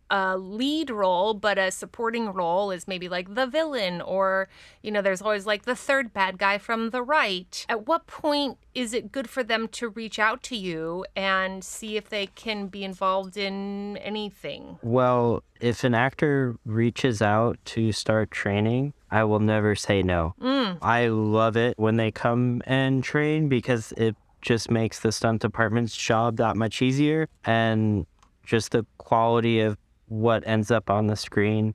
a lead role, but a supporting role is maybe like the villain or, there's always like the third bad guy from the right. At what point is it good for them to reach out to you and see if they can be involved in anything? Well, if an actor reaches out to start training, I will never say no. I love it when they come and train because it just makes the stunt department's job that much easier, and just the quality of what ends up on the screen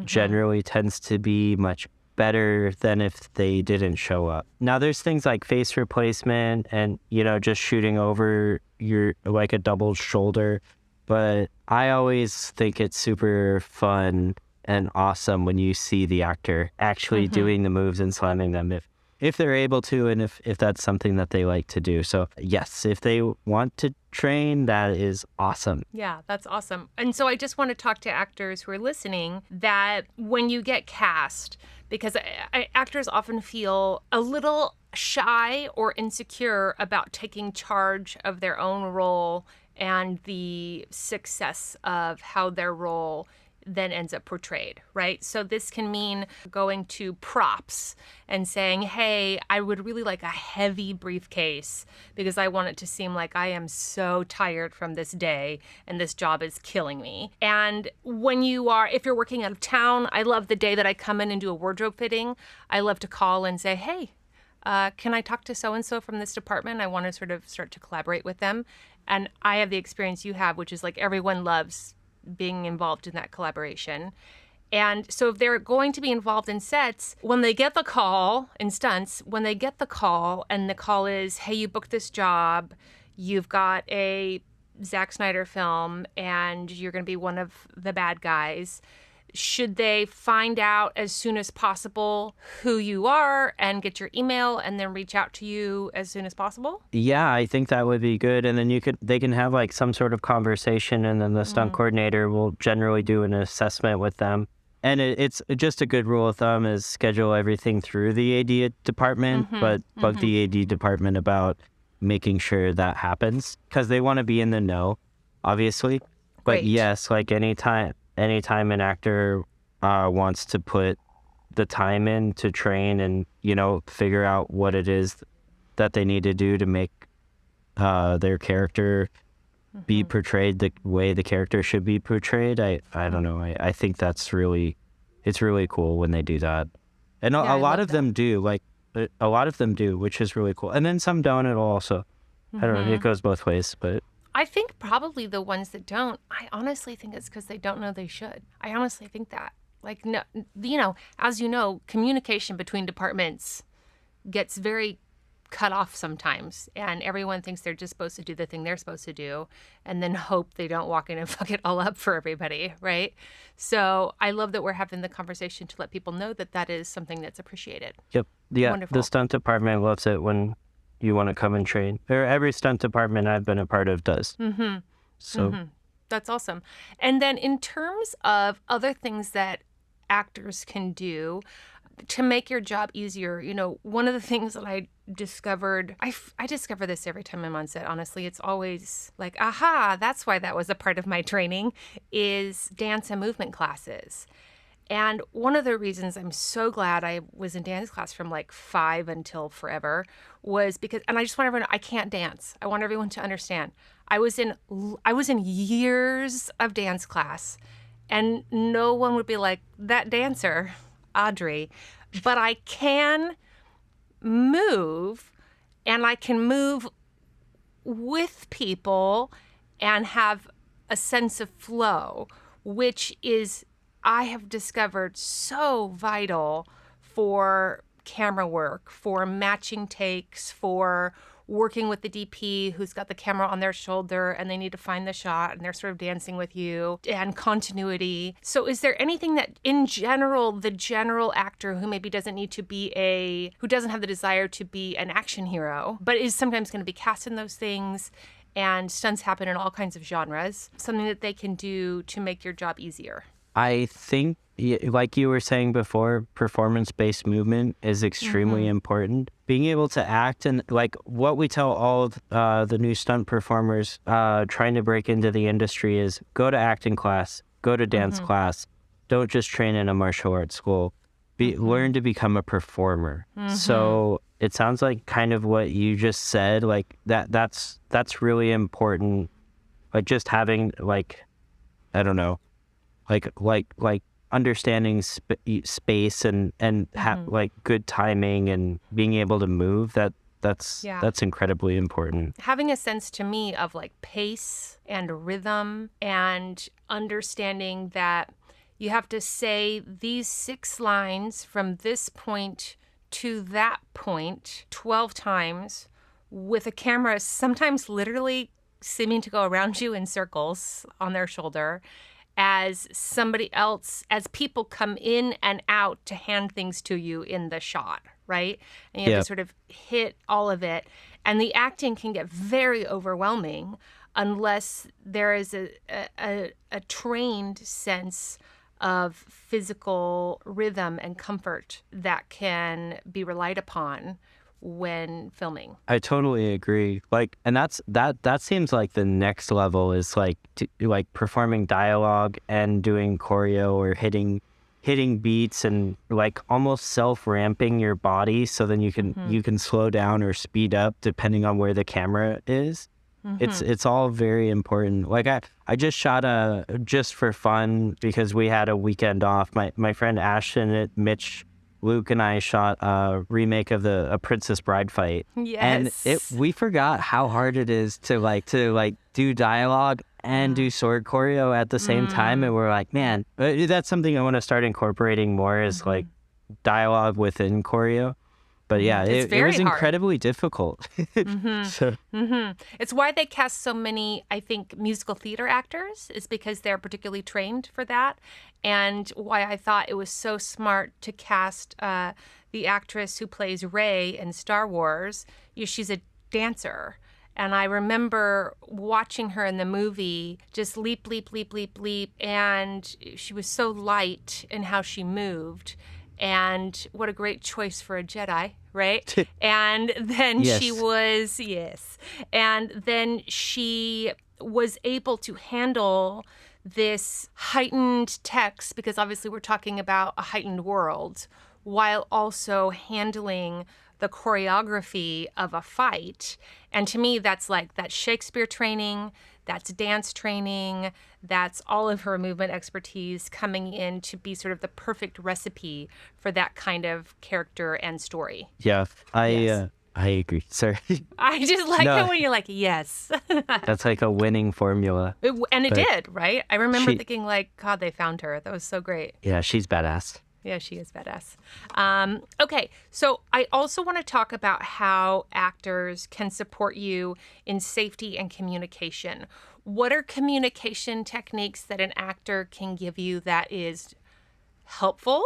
generally tends to be much better than if they didn't show up. Now there's things like face replacement and, just shooting over your, like a double shoulder, but I always think it's super fun and awesome when you see the actor actually doing the moves and slamming them if they're able to, and if that's something that they like to do. So yes, if they want to train, that is awesome. Yeah, that's awesome. And so I just want to talk to actors who are listening that when you get cast, because actors often feel a little shy or insecure about taking charge of their own role and the success of how their role then ends up portrayed, right? So this can mean going to props and saying, hey, I would really like a heavy briefcase because I want it to seem like I am so tired from this day and this job is killing me. And if you're working out of town, I love the day that I come in and do a wardrobe fitting. I love to call and say, hey, can I talk to so-and-so from this department? I want to sort of start to collaborate with them. And I have the experience you have, which is like everyone loves being involved in that collaboration. And so if they're going to be involved in sets, when they get the call in stunts, when they get the call and the call is, hey, you booked this job, you've got a Zack Snyder film and you're going to be one of the bad guys, should they find out as soon as possible who you are and get your email and then reach out to you as soon as possible? Yeah, I think that would be good. And then they can have like some sort of conversation, and then the stunt coordinator will generally do an assessment with them. And it's just a good rule of thumb is schedule everything through the AD department, but bug the AD department about making sure that happens because they want to be in the know, obviously. But Great. yes, like anytime an actor wants to put the time in to train and, figure out what it is that they need to do to make their character be portrayed the way the character should be portrayed. I don't know. I think it's really cool when they do that. And Yeah, a lot of them do, which is really cool. And then some don't at all. So I don't know. It goes both ways, but. I think probably the ones that don't, I honestly think it's because they don't know they should. I honestly think that. Like, no, as you know, communication between departments gets very cut off sometimes, and everyone thinks they're just supposed to do the thing they're supposed to do and then hope they don't walk in and fuck it all up for everybody, right? So I love that we're having the conversation to let people know that is something that's appreciated. Yep. Yeah, Wonderful. The stunt department loves it when you want to come and train. Or every stunt department I've been a part of does. So That's awesome. And then in terms of other things that actors can do to make your job easier, one of the things that I discovered, I discover this every time I'm on set, honestly. It's always like, aha, that's why that was a part of my training, is dance and movement classes. And one of the reasons I'm so glad I was in dance class from like 5 until forever was because, and I just want everyone to know, I can't dance. I want everyone to understand. I was in years of dance class, and no one would be like, that dancer, Audrey. But I can move, and I can move with people and have a sense of flow, which is, I have discovered, so vital for camera work, for matching takes, for working with the DP who's got the camera on their shoulder and they need to find the shot and they're sort of dancing with you, and continuity. So is there anything that in general, the general actor who maybe doesn't need to be who doesn't have the desire to be an action hero, but is sometimes going to be cast in those things, and stunts happen in all kinds of genres, something that they can do to make your job easier? I think, like you were saying before, performance-based movement is extremely important. Being able to act, and like what we tell all of the new stunt performers trying to break into the industry is go to acting class, go to dance class. Don't just train in a martial arts school. Learn to become a performer. So it sounds like kind of what you just said, like that's really important. Like just having like, I don't know, like understanding space and like good timing and being able to move, that's incredibly important. Having a sense to me of like pace and rhythm and understanding that you have to say these 6 lines from this point to that point 12 times with a camera sometimes literally seeming to go around you in circles on their shoulder as somebody else, as people come in and out to hand things to you in the shot, right? And you have to sort of hit all of it. And the acting can get very overwhelming unless there is a trained sense of physical rhythm and comfort that can be relied upon when filming. I totally agree. Like, and that seems like the next level is like like performing dialogue and doing choreo or hitting beats and like almost self-ramping your body so then you can slow down or speed up depending on where the camera is. It's all very important. Like I just shot just for fun because we had a weekend off. My friend Ashton, Mitch, Luke, and I shot a remake of a Princess Bride fight. Yes. And we forgot how hard it is to do dialogue and do sword choreo at the same time. And we're like, man, that's something I want to start incorporating more is like dialogue within choreo. But yeah, it was incredibly difficult. It's why they cast so many, I think, musical theater actors is because they're particularly trained for that. And why I thought it was so smart to cast the actress who plays Rey in Star Wars. She's a dancer. And I remember watching her in the movie just leap, leap, leap, leap, leap. And she was so light in how she moved. And what a great choice for a Jedi, right? And then she was able to handle this heightened text, because obviously we're talking about a heightened world, while also handling the choreography of a fight. And to me, that's like that Shakespeare training, that's dance training, that's all of her movement expertise coming in to be sort of the perfect recipe for that kind of character and story. Yeah, I agree. Sorry. I just like it when you're like, yes. That's like a winning formula. It did, right? I remember thinking like, God, they found her. That was so great. Yeah, she's badass. Yeah, she is badass. Okay, so I also want to talk about how actors can support you in safety and communication. What are communication techniques that an actor can give you that is helpful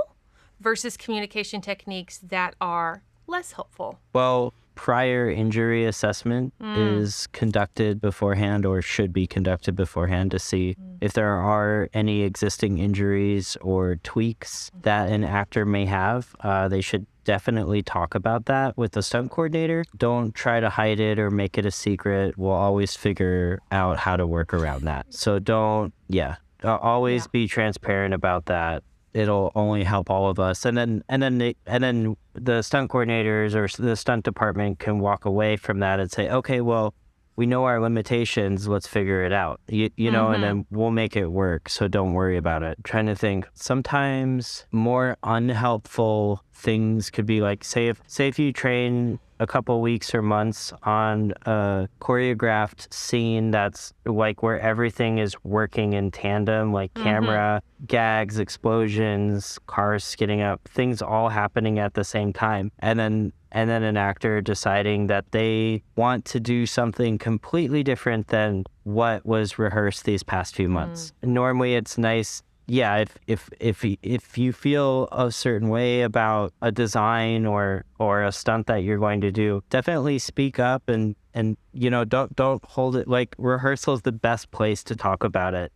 versus communication techniques that are less helpful? Well, prior injury assessment is conducted beforehand or should be conducted beforehand to see if there are any existing injuries or tweaks that an actor may have. They should definitely talk about that with the stunt coordinator. Don't try to hide it or make it a secret. We'll always figure out how to work around that. So always be transparent about that. It'll only help all of us. And then the stunt coordinators or the stunt department can walk away from that and say, okay, well, we know our limitations. Let's figure it out. You know, and then we'll make it work. So don't worry about it. I'm trying to think. Sometimes more unhelpful things could be like, say if you train a couple weeks or months on a choreographed scene that's like where everything is working in tandem, like camera, gags, explosions, cars skidding up, things all happening at the same time. And then an actor deciding that they want to do something completely different than what was rehearsed these past few months. Normally it's nice. Yeah, if you feel a certain way about a design or a stunt that you're going to do, definitely speak up and you know, don't hold it. Like, rehearsal is the best place to talk about it.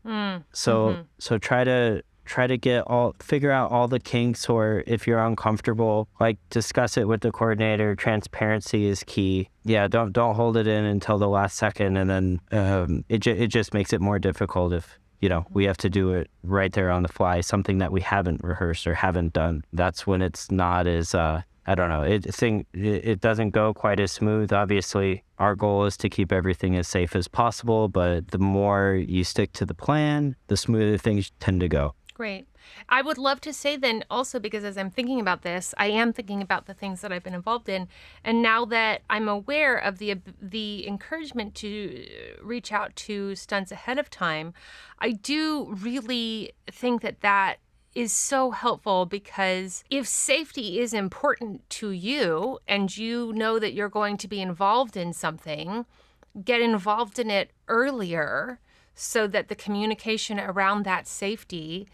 So try to figure out all the kinks, or if you're uncomfortable, like, discuss it with the coordinator. Transparency is key. Yeah, don't hold it in until the last second, and then it just makes it more difficult if, you know, we have to do it right there on the fly, something that we haven't rehearsed or haven't done. That's when it's not as, I don't know, it doesn't go quite as smooth. Obviously, our goal is to keep everything as safe as possible, but the more you stick to the plan, the smoother things tend to go. Great. I would love to say then also, because as I'm thinking about this, I am thinking about the things that I've been involved in. And now that I'm aware of the encouragement to reach out to stunts ahead of time, I do really think that is so helpful, because if safety is important to you and you know that you're going to be involved in something, get involved in it earlier so that the communication around that safety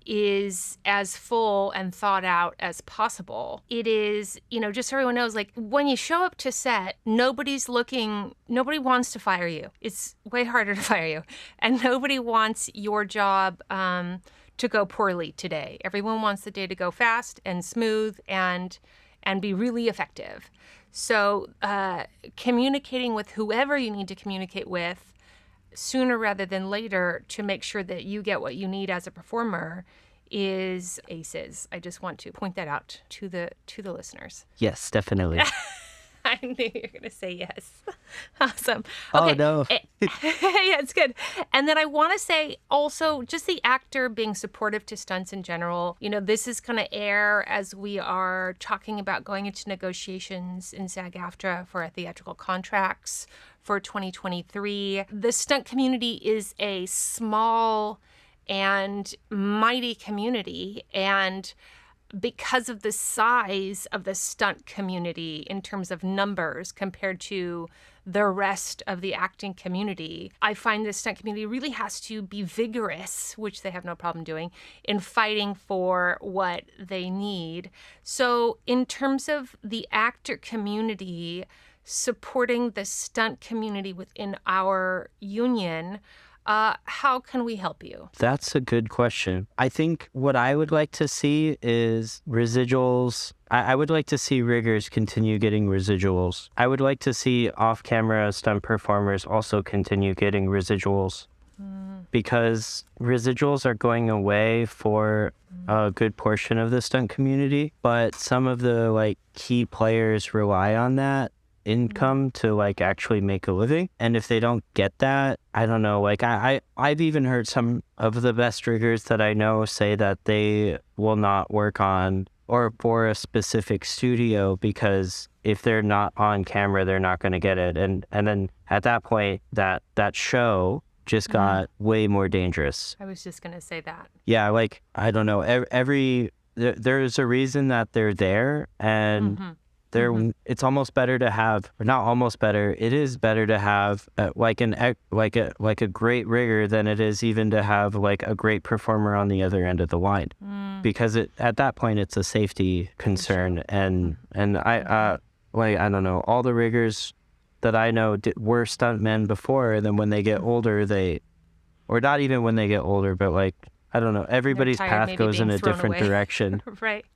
is as full and thought out as possible. It is, just so everyone knows, like when you show up to set, nobody wants to fire you. It's way harder to fire you. And nobody wants your job to go poorly today. Everyone wants the day to go fast and smooth and be really effective. So communicating with whoever you need to communicate with sooner rather than later to make sure that you get what you need as a performer is aces. I just want to point that out to the listeners. Yes, definitely. I knew you were going to say yes. Awesome. Oh, Okay. no. Yeah, it's good. And then I want to say also just the actor being supportive to stunts in general. This is going to air as we are talking about going into negotiations in SAG-AFTRA for our theatrical contracts for 2023. The stunt community is a small and mighty community, and because of the size of the stunt community in terms of numbers compared to the rest of the acting community, I find the stunt community really has to be vigorous, which they have no problem doing, in fighting for what they need. So in terms of the actor community supporting the stunt community within our union, how can we help you? That's a good question. I think what I would like to see is residuals. I would like to see riggers continue getting residuals. I would like to see off-camera stunt performers also continue getting residuals, because residuals are going away for a good portion of the stunt community, but some of the key players rely on that income to actually make a living. And if they don't get that, I don't know, I've even heard some of the best riggers that I know say that they will not work on or for a specific studio because if they're not on camera, they're not going to get it. And then at that point, that show just got way more dangerous. I was just going to say that. Yeah, I don't know, there's a reason that they're there, and it's almost better to have, or not almost better, it is better to have a great rigger than it is even to have a great performer on the other end of the line, because at that point it's a safety concern. And I don't know, all the riggers that I know were stuntmen before, and then when they get older, or not even when they get older, but I don't know, everybody's path goes in a different direction. Right.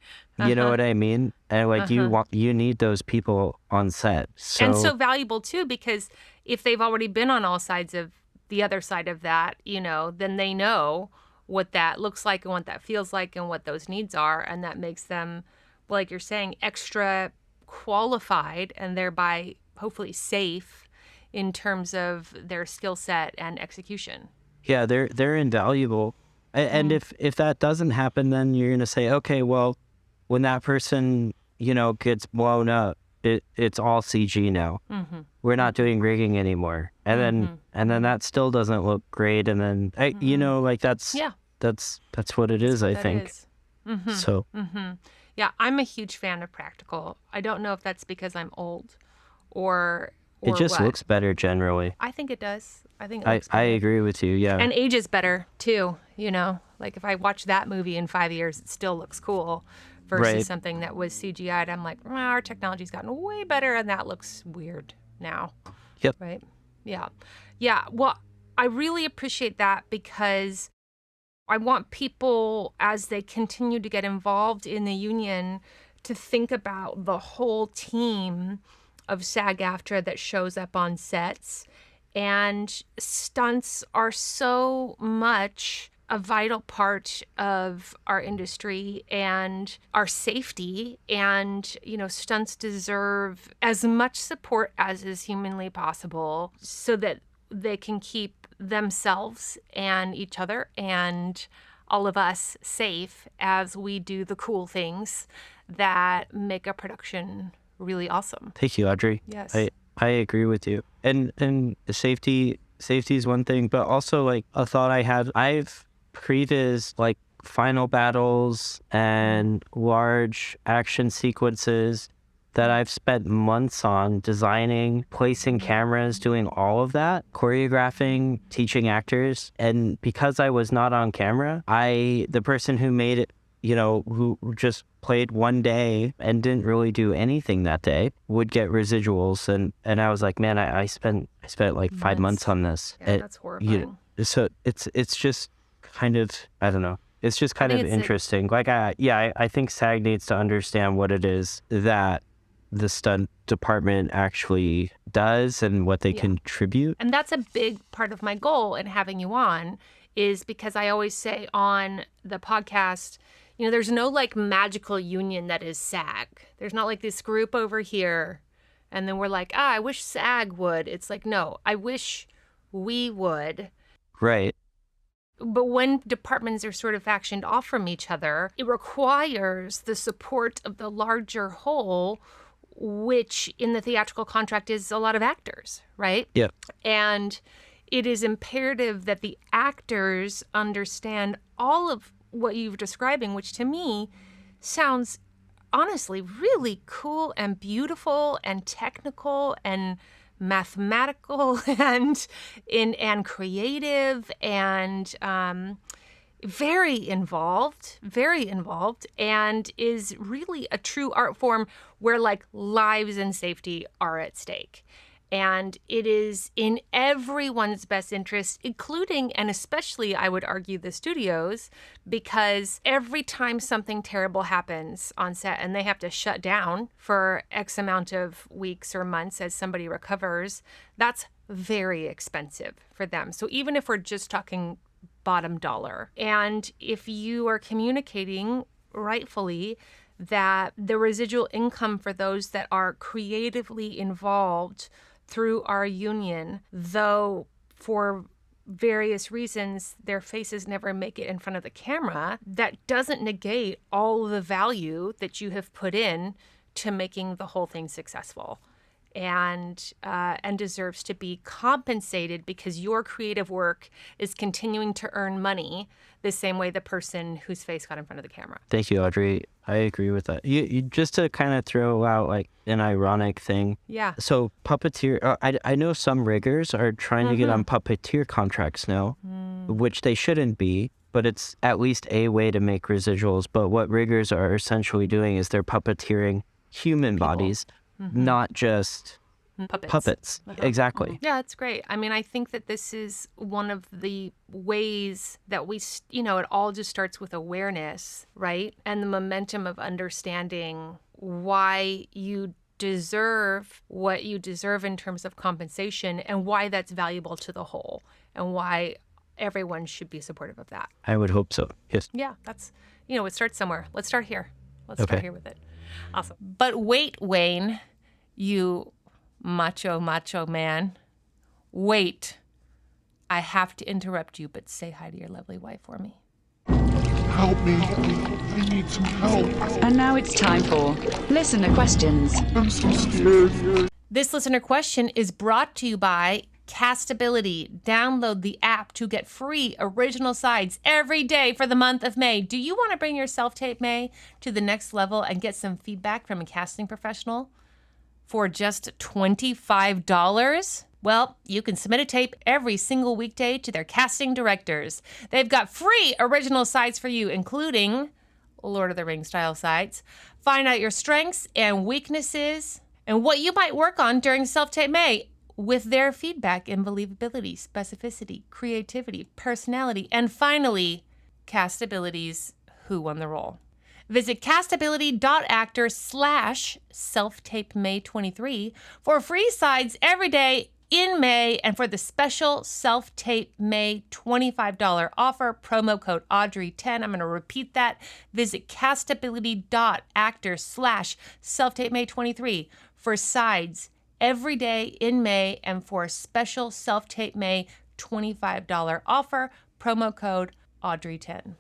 You know what I mean? And you need those people on set. And so valuable too, because if they've already been on all sides of the other side of that, then they know what that looks like and what that feels like and what those needs are. And that makes them, like you're saying, extra qualified and thereby hopefully safe in terms of their skill set and execution. Yeah, they're invaluable. And if that doesn't happen, then you're going to say, okay, well, when that person, gets blown up, it's all CG now. We're not doing rigging anymore. And then that still doesn't look great. And then, that's what it is, I think. So. Yeah, I'm a huge fan of practical. I don't know if that's because I'm old or it just looks better generally. I think it does. I think it looks I agree with you, yeah. And ages better too, if I watch that movie in 5 years, it still looks cool versus something that was CGI'd. I'm like, our technology's gotten way better and that looks weird now. Yep. Right? Yeah. Yeah. Well, I really appreciate that, because I want people, as they continue to get involved in the union, to think about the whole team of SAG-AFTRA that shows up on sets. And stunts are so much a vital part of our industry and our safety. And, stunts deserve as much support as is humanly possible so that they can keep themselves and each other and all of us safe as we do the cool things that make a production really awesome. Thank you, Audrey. Yes. I agree with you. And safety is one thing, but also like a thought I had, I've previs like final battles and large action sequences that I've spent months on designing, placing cameras, doing all of that, choreographing, teaching actors. And because I was not on camera, the person who made it, who just played one day and didn't really do anything that day would get residuals. And I was like, man, I spent like 5 months on this. Yeah, that's horrifying. So it's just kind of, I don't know. It's just kind of interesting. I think SAG needs to understand what it is that the stunt department actually does and what they contribute. And that's a big part of my goal in having you on, is because I always say on the podcast, there's no like magical union that is SAG. There's not like this group over here and then we're like, I wish SAG would. It's like, no, I wish we would. Right. But when departments are sort of factioned off from each other, it requires the support of the larger whole, which in the theatrical contract is a lot of actors, right? Yeah. And it is imperative that the actors understand all of what you're describing, which to me sounds honestly really cool and beautiful and technical and mathematical and creative and very involved, and is really a true art form where like lives and safety are at stake. And it is in everyone's best interest, including and especially, I would argue, the studios, because every time something terrible happens on set and they have to shut down for X amount of weeks or months as somebody recovers, that's very expensive for them. So even if we're just talking bottom dollar, and if you are communicating rightfully that the residual income for those that are creatively involved through our union, though for various reasons their faces never make it in front of the camera, that doesn't negate all the value that you have put in to making the whole thing successful, and deserves to be compensated because your creative work is continuing to earn money the same way the person whose face got in front of the camera. Thank you, Audrey. I agree with that. You just to kind of throw out like an ironic thing. Yeah. So puppeteer, I know some riggers are trying to get on puppeteer contracts now, which they shouldn't be, but it's at least a way to make residuals. But what riggers are essentially doing is they're puppeteering human bodies, not just puppets. Exactly. Yeah, it's great. I mean, I think that this is one of the ways that we, it all just starts with awareness, right? And the momentum of understanding why you deserve what you deserve in terms of compensation and why that's valuable to the whole and why everyone should be supportive of that. I would hope so. Yes. Yeah, that's, it starts somewhere. Let's start here. Start here with it. Awesome. But wait, Wayne, you macho man. Wait. I have to interrupt you, but say hi to your lovely wife for me. Help me. I need some help. And now it's time for listener questions. I'm so scared. This listener question is brought to you by Castability. Download the app to get free original sides every day for the month of May. Do you want to bring your self-tape May to the next level and get some feedback from a casting professional for just $25? Well, you can submit a tape every single weekday to their casting directors. They've got free original sides for you, including Lord of the Rings style sides. Find out your strengths and weaknesses and what you might work on during self-tape May with their feedback in believability, specificity, creativity, personality, and finally, Castability's Who Won the Role. Visit Castability.Actor /self-tape May 23 for free sides every day in May and for the special self-tape May $25 offer, promo code Audrey10. I'm going to repeat that. Visit Castability.Actor /self-tape May 23 for sides every day in May and for a special self-tape May $25 offer, promo code Audrey10.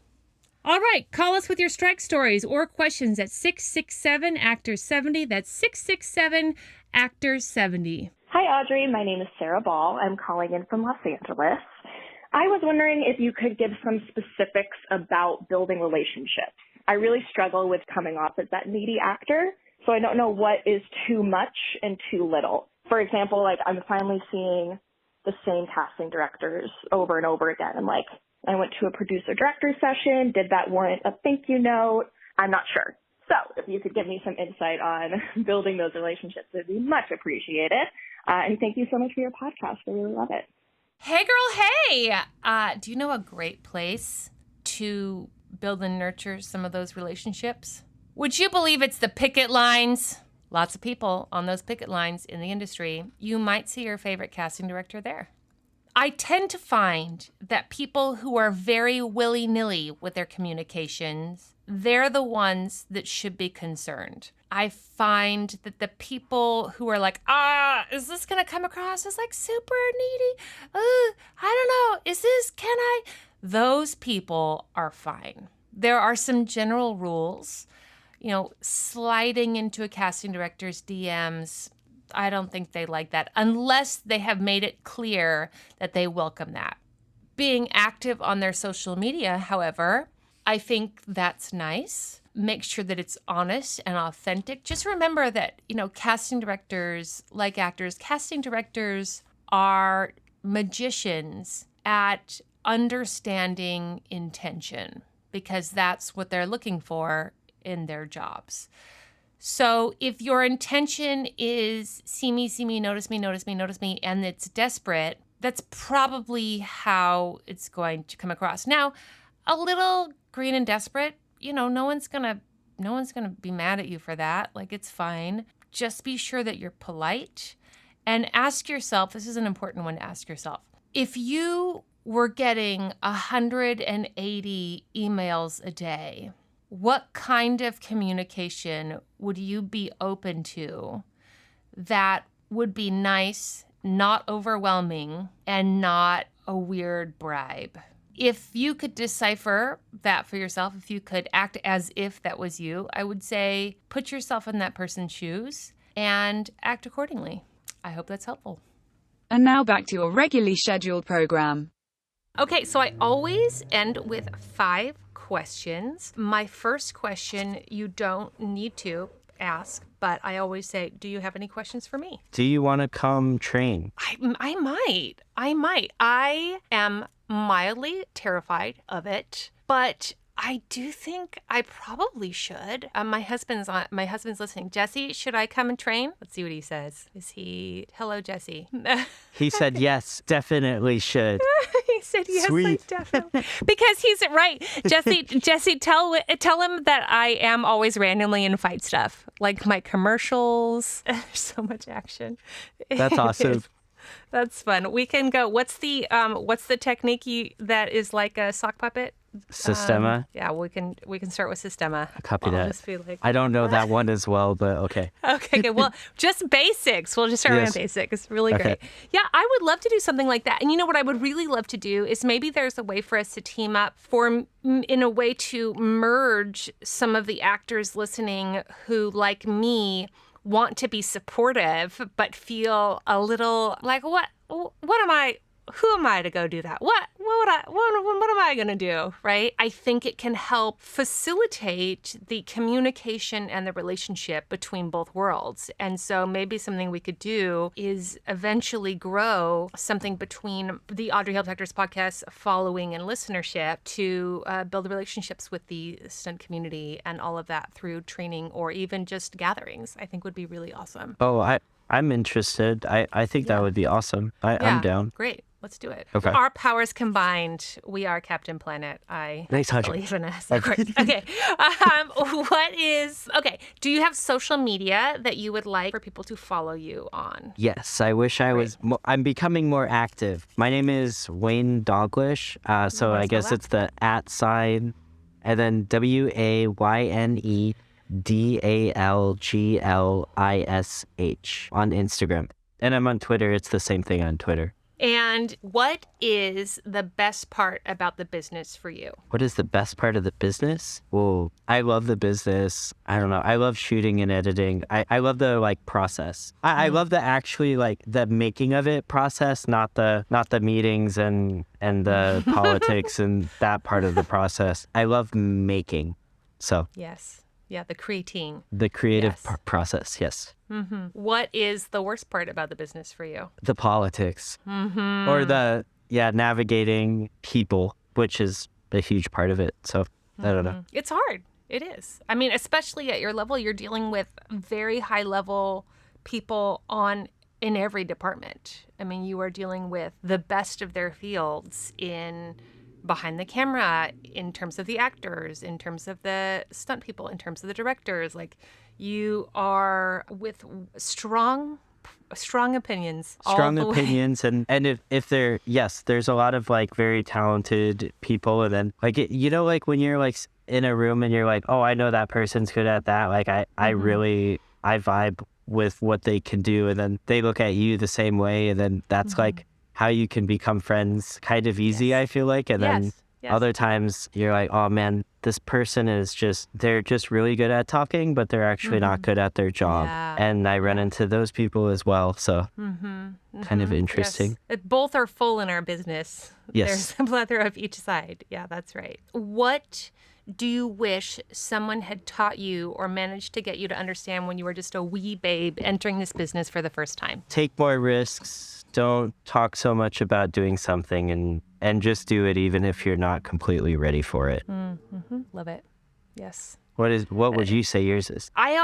All right, call us with your strike stories or questions at 667-ACTOR-70. That's 667-ACTOR-70. Hi, Audrey. My name is Sarah Ball. I'm calling in from Los Angeles. I was wondering if you could give some specifics about building relationships. I really struggle with coming off as that needy actor, so I don't know what is too much and too little. For example, like I'm finally seeing the same casting directors over and over again. I'm like, I went to a producer-director session. Did that warrant a thank you note? I'm not sure. So if you could give me some insight on building those relationships, it would be much appreciated. And thank you so much for your podcast. I really love it. Hey, girl, hey! Do you know a great place to build and nurture some of those relationships? Would you believe it's the picket lines? Lots of people on those picket lines in the industry. You might see your favorite casting director there. I tend to find that people who are very willy-nilly with their communications, they're the ones that should be concerned. I find that the people who are like, is this going to come across as like super needy? I don't know. Can I? Those people are fine. There are some general rules, sliding into a casting director's DMs. I don't think they like that unless they have made it clear that they welcome that. Being active on their social media, however, I think that's nice. Make sure that it's honest and authentic. Just remember that, casting directors, like actors, casting directors are magicians at understanding intention because that's what they're looking for in their jobs. So if your intention is see me, notice me, and it's desperate, that's probably how it's going to come across. Now, a little green and desperate, no one's gonna be mad at you for that. Like, it's fine. Just be sure that you're polite and ask yourself, this is an important one to ask yourself. If you were getting 180 emails a day, what kind of communication would you be open to that would be nice, not overwhelming, and not a weird bribe? If you could decipher that for yourself, if you could act as if that was you, I would say put yourself in that person's shoes and act accordingly. I hope that's helpful. And now back to your regularly scheduled program. Okay, so I always end with 5 questions. My first question you don't need to ask, but I always say, do you have any questions for me? Do you want to come train? I might. I am mildly terrified of it, but I do think I probably should. My husband's listening. Jesse, should I come and train? Let's see what he says. Hello, Jesse. He said yes, definitely should. He said yes, Sweet. like definitely. Because he's right. Jesse, tell him that I am always randomly in fight stuff. Like my commercials. There's so much action. That's awesome. That's fun. We can go. What's the technique that is like a sock puppet? Systema. Yeah, we can start with Systema. Copy that. Just be like, I don't know that one as well, but okay. Okay, good. Well, just basics. We'll just start with basics. It's really great. Yeah, I would love to do something like that. And you know what I would really love to do is maybe there's a way for us to team up in a way to merge some of the actors listening who, like me, want to be supportive but feel a little like, what am I? Who am I to go do that? What am I going to do, right? I think it can help facilitate the communication and the relationship between both worlds. And so maybe something we could do is eventually grow something between the Audrey Helps Actors podcast following and listenership to build relationships with the stunt community and all of that through training or even just gatherings. I think would be really awesome. Oh, I'm interested. I think that would be awesome. I'm down. Great. Let's do it. Okay. Our powers combined, we are Captain Planet. I believe in us. Of course. Okay. Do you have social media that you would like for people to follow you on? Yes, I wish I was. I'm becoming more active. My name is Wayne Daglish. So I guess it's the @ and then WayneDaglish on Instagram. And I'm on Twitter. It's the same thing on Twitter. And what is the best part about the business for you? What is the best part of the business? Well, I love the business. I don't know. I love shooting and editing. I love the process. I love the actually the making of it process, not the meetings and the politics and that part of the process. I love making. So Yes. Yeah, the creating. the creative Yes. process, yes. What is the worst part about the business for you? The politics or the navigating people, which is a huge part of it. So I don't know. It's hard. It is. I mean, especially at your level, you're dealing with very high level people in every department. I mean, you are dealing with the best of their fields in behind the camera, in terms of the actors, in terms of the stunt people, in terms of the directors. Like, you are with strong opinions. Strong all the way. opinions and if they're there's a lot of very talented people, and then when you're in a room and you're like, oh, I know that person's good at that, I vibe with what they can do, and then they look at you the same way, and then that's how you can become friends kind of easy. Yes. I feel like. And then Yes. other times you're like, oh man, this person they're just really good at talking, but they're actually not good at their job. Yeah. And I run into those people as well. So kind of interesting. Yes. Both are full in our business. Yes. There's a plethora of each side. Yeah, that's right. What do you wish someone had taught you or managed to get you to understand when you were just a wee babe entering this business for the first time? Take more risks. Don't talk so much about doing something, and just do it even if you're not completely ready for it. Love it. Yes. What would you say yours is? I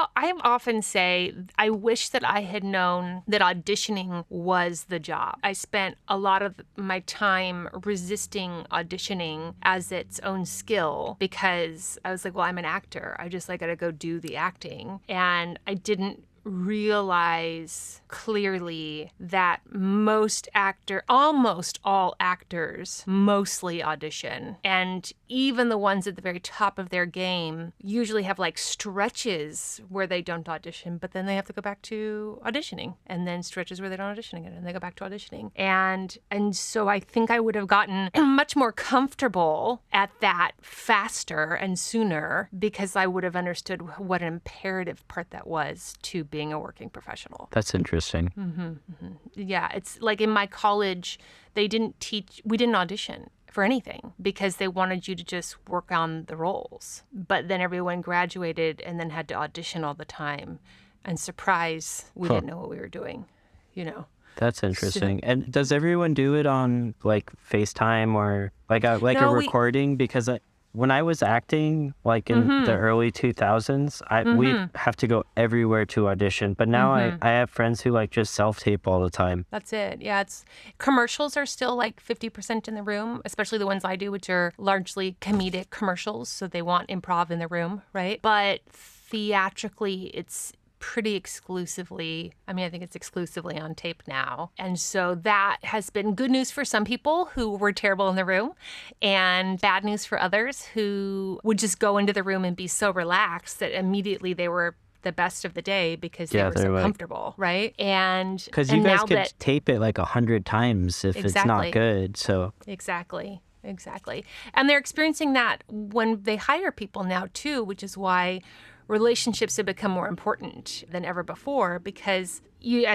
often say I wish that I had known that auditioning was the job. I spent a lot of my time resisting auditioning as its own skill because I was like, well, I'm an actor. I just got to go do the acting. And I didn't realize clearly that almost all actors mostly audition. And even the ones at the very top of their game usually have stretches where they don't audition, but then they have to go back to auditioning, and then stretches where they don't audition again, and they go back to auditioning. And so I think I would have gotten much more comfortable at that faster and sooner because I would have understood what an imperative part that was to being a working professional. That's interesting. Yeah, it's in my college, we didn't audition for anything because they wanted you to just work on the roles. But then everyone graduated and then had to audition all the time. And surprise, we didn't know what we were doing, That's interesting. And does everyone do it on FaceTime or No, a recording? Because when I was acting in the early 2000s, we have to go everywhere to audition. But now I have friends who just self-tape all the time. That's it. Yeah, commercials are still 50% in the room, especially the ones I do, which are largely comedic commercials. So they want improv in the room, right? But theatrically, it's pretty exclusively, I think it's exclusively on tape now. And so that has been good news for some people who were terrible in the room and bad news for others who would just go into the room and be so relaxed that immediately they were the best of the day because they were so comfortable, right? And because you guys could tape it 100 times if it's not good. So Exactly. And they're experiencing that when they hire people now too, which is why relationships have become more important than ever before because you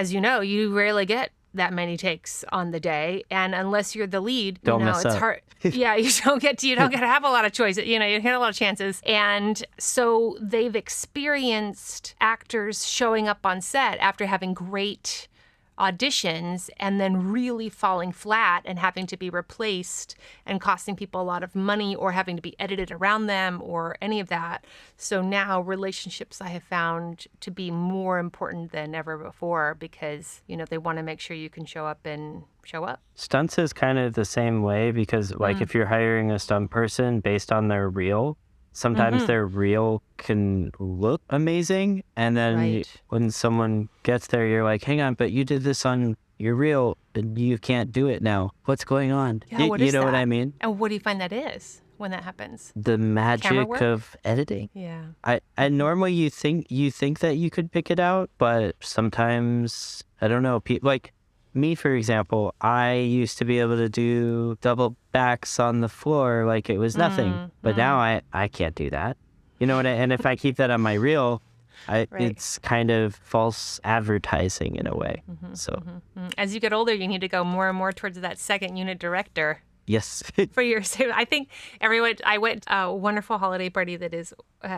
rarely get that many takes on the day, and unless you're the lead, mess it's up. hard. Yeah, you don't get to have a lot of choices. You don't get a lot of chances, and so they've experienced actors showing up on set after having great auditions and then really falling flat and having to be replaced and costing people a lot of money or having to be edited around them or any of that. So now relationships I have found to be more important than ever before because, they want to make sure you can show up and show up. Stunts is kind of the same way because if you're hiring a stunt person based on their reel, sometimes their reel can look amazing. And then when someone gets there, you're like, hang on, but you did this on your reel and you can't do it now. What's going on? Yeah, you know what I mean? And what do you find that is when that happens? The magic of editing. Yeah. I normally you think that you could pick it out, but sometimes, I don't know, me, for example, I used to be able to do double backs on the floor like it was nothing. But now I can't do that. You know what? And if I keep that on my reel, it's kind of false advertising in a way. As you get older, you need to go more and more towards that second unit director. Yes. For your, I think I went a wonderful holiday party that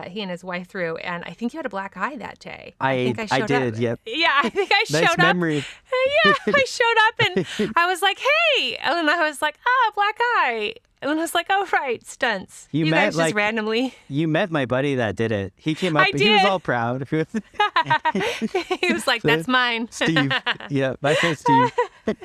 he and his wife threw, and I think you had a black eye that day. I did, up. yep. Yeah, I think I showed nice up. memory. Yeah, I showed up and I was like, hey. And then I was like, black eye. And then I was like, oh, right, stunts. You guys just randomly. You met my buddy that did it. He came up and he was all proud. He was like, that's mine. Steve. Yeah, my friend Steve.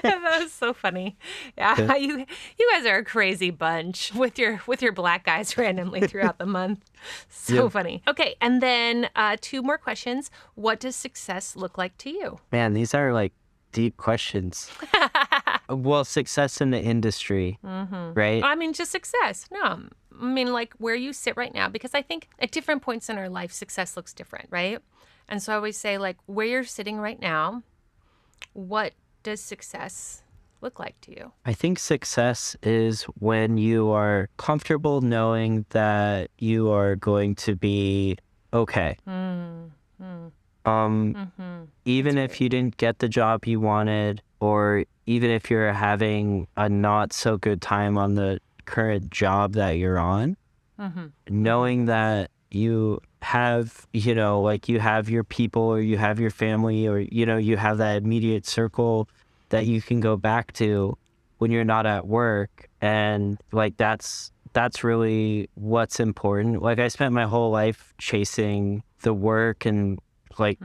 That was so funny. Yeah, you guys are a crazy bunch with your black guys randomly throughout the month. So funny. Okay, and then 2 more questions. What does success look like to you? Man, these are like deep questions. Well, success in the industry, right? I mean, just success. No, I mean, like where you sit right now, because I think at different points in our life, success looks different, right? And so I always say, like, where you're sitting right now, what does success look like to you? I think success is when you are comfortable knowing that you are going to be okay. Even if you didn't get the job you wanted, or even if you're having a not so good time on the current job that you're on, knowing that you have, like you have your people, or you have your family, or, you have that immediate circle that you can go back to when you're not at work. And like, that's really what's important. Like, I spent my whole life chasing the work and like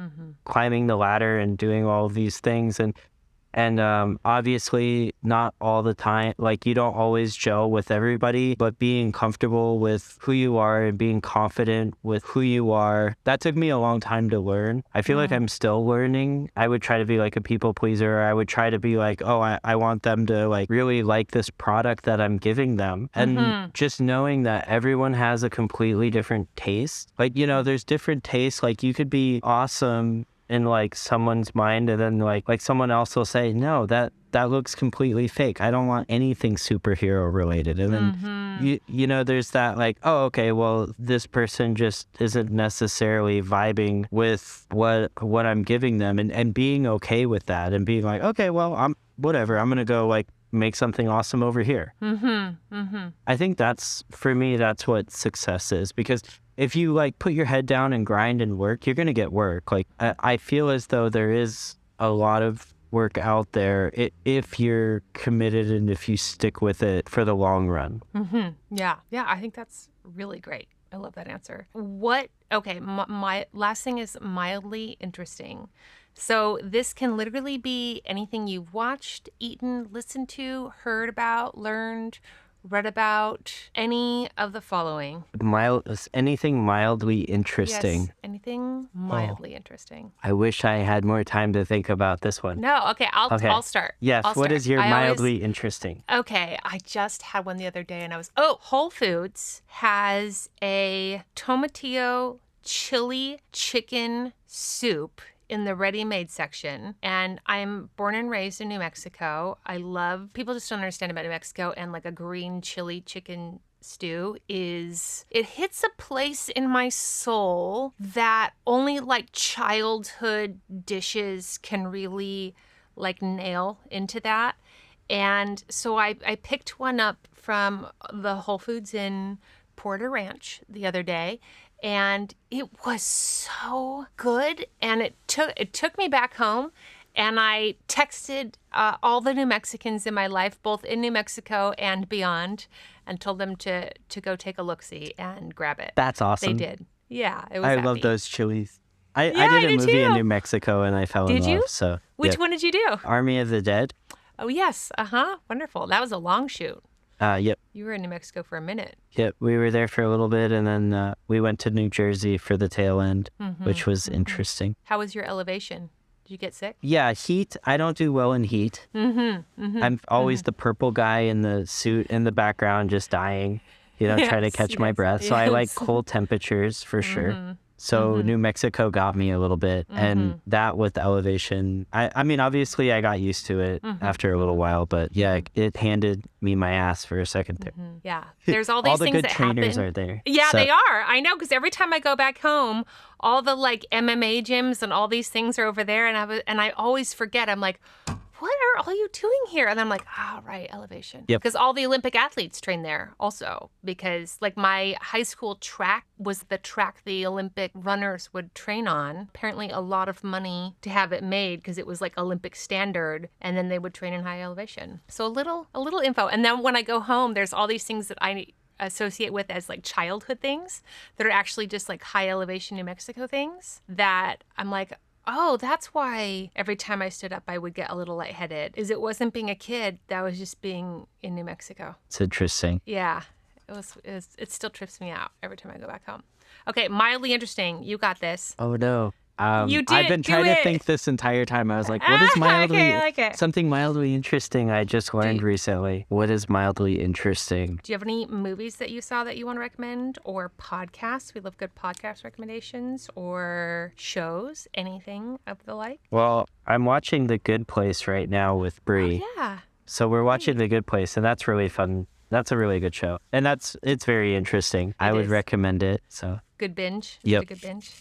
climbing the ladder and doing all of these things. And obviously not all the time, like you don't always gel with everybody, but being comfortable with who you are and being confident with who you are, that took me a long time to learn. I feel like I'm still learning. I would try to be like a people pleaser. I would try to be like, oh, I want them to like really like this product that I'm giving them. And just knowing that everyone has a completely different taste. Like, there's different tastes. Like you could be awesome in like someone's mind, and then like someone else will say, no, that looks completely fake. I don't want anything superhero related. And then there's that like, oh, okay, well, this person just isn't necessarily vibing with what I'm giving them, and being okay with that, and being like, okay, well, I'm gonna go like make something awesome over here. I think for me that's what success is, because if you like put your head down and grind and work, you're going to get work. Like I feel as though there is a lot of work out there if you're committed and if you stick with it for the long run. Yeah, I think that's really great. I love that answer. My last thing is mildly interesting. So this can literally be anything you've watched, eaten, listened to, heard about, learned, read about, any of the following. Anything mildly interesting. Yes, anything mildly interesting. I wish I had more time to think about this one. No, okay, I'll start. Yes, what is your mildly interesting? Okay, I just had one the other day and Whole Foods has a tomatillo chili chicken soup in the ready-made section. And I'm born and raised in New Mexico. People just don't understand about New Mexico, and like a green chili chicken stew it hits a place in my soul that only like childhood dishes can really like nail into that. And so I picked one up from the Whole Foods in Porter Ranch the other day, and it was so good. And it took me back home, and I texted all the New Mexicans in my life, both in New Mexico and beyond, and told them to go take a look-see and grab it. That's awesome. They did. Yeah, it was I happy. love those chilies. I did a movie in New Mexico, and I fell in love. Did you? So, Which one did you do? Army of the Dead. Oh, yes. Wonderful. That was a long shoot. Yep. You were in New Mexico for a minute. Yep, we were there for a little bit, and then we went to New Jersey for the tail end, which was interesting. How was your elevation? Did you get sick? Yeah, heat. I don't do well in heat. I'm always the purple guy in the suit in the background just dying, trying to catch my breath. So I like cold temperatures for sure. So New Mexico got me a little bit. And that with elevation, I mean, obviously I got used to it after a little while, but yeah, it handed me my ass for a second there. Yeah. There's all these All the things good that trainers happen. are there. Yeah, So- they are. I know, because every time I go back home, all the like MMA gyms and all these things are over there, and I always forget. I'm like, what are all you doing here? And I'm like, right, elevation. Yep. Because all the Olympic athletes train there also. Because like my high school track was the track the Olympic runners would train on. Apparently a lot of money to have it made because it was like Olympic standard, and then they would train in high elevation. So a little info. And then when I go home, there's all these things that I associate with as like childhood things that are actually just like high elevation New Mexico things that I'm like, oh, that's why every time I stood up, I would get a little lightheaded. It wasn't being a kid. That was just being in New Mexico. It's interesting. Yeah, it still trips me out every time I go back home. Okay, mildly interesting. You got this. Oh, no. You did. I've been trying to think this entire time. I was like, what is mildly... Okay, I like it. Something mildly interesting I just learned recently. What is mildly interesting? Do you have any movies that you saw that you want to recommend, or podcasts? We love good podcast recommendations, or shows, anything of the like. Well, I'm watching The Good Place right now with Bree. Oh, yeah. So we're watching The Good Place, and that's really fun. That's a really good show. And it's very interesting. I would recommend it. So good binge. Yep. A good binge.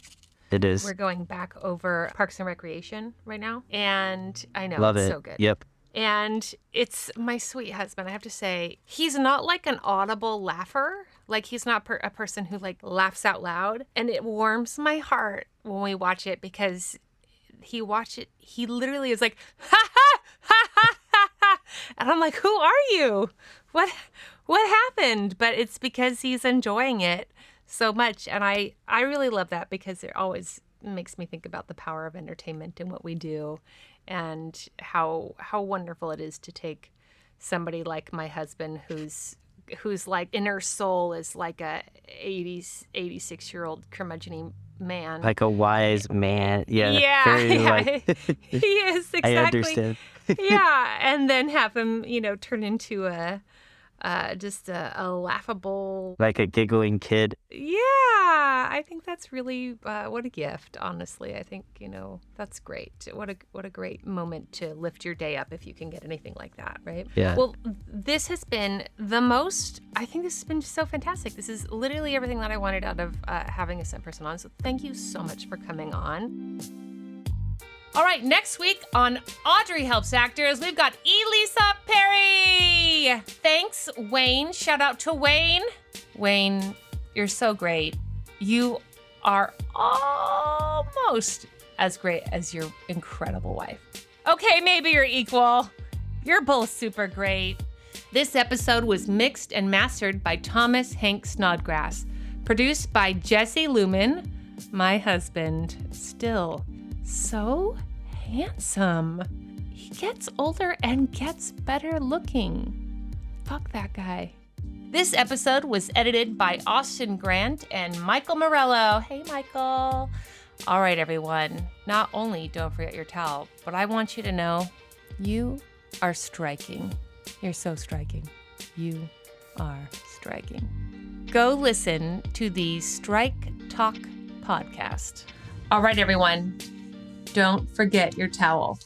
It is. We're going back over Parks and Recreation right now. And I know Love it's it. so good. Yep. And it's my sweet husband. I have to say, he's not like an audible laugher. Like, he's not a person who like laughs out loud. And it warms my heart when we watch it, because he literally is like, ha ha ha ha ha ha. And I'm like, who are you? What happened? But it's because he's enjoying it so much. And I really love that, because it always makes me think about the power of entertainment and what we do, and how wonderful it is to take somebody like my husband whose like inner soul is like a 86-year-old curmudgeon man. Like a wise man. Yeah. Yeah. Very, Yeah. like... He is, exactly. I understand. Yeah. And then have him, turn into just a laughable, like a giggling kid. Yeah, I think that's really what a gift. Honestly, I think that's great. What a great moment to lift your day up if you can get anything like that, right? Yeah. Well, this has been the most. I think this has been so fantastic. This is literally everything that I wanted out of having a stunt person on. So thank you so much for coming on. All right, next week on Audrey Helps Actors, we've got Elisa Perry. Thanks, Wayne. Shout out to Wayne. Wayne, you're so great. You are almost as great as your incredible wife. Okay, maybe you're equal. You're both super great. This episode was mixed and mastered by Thomas Snodgrass. Produced by Jesse Lumen, my husband, still so handsome. He gets older and gets better looking. Fuck that guy. This episode was edited by Austin Grant and Michael Morello. Hey, Michael. All right, everyone. Not only don't forget your towel, but I want you to know you are striking. You're so striking. You are striking. Go listen to the Strike Talk podcast. All right, everyone. Don't forget your towel.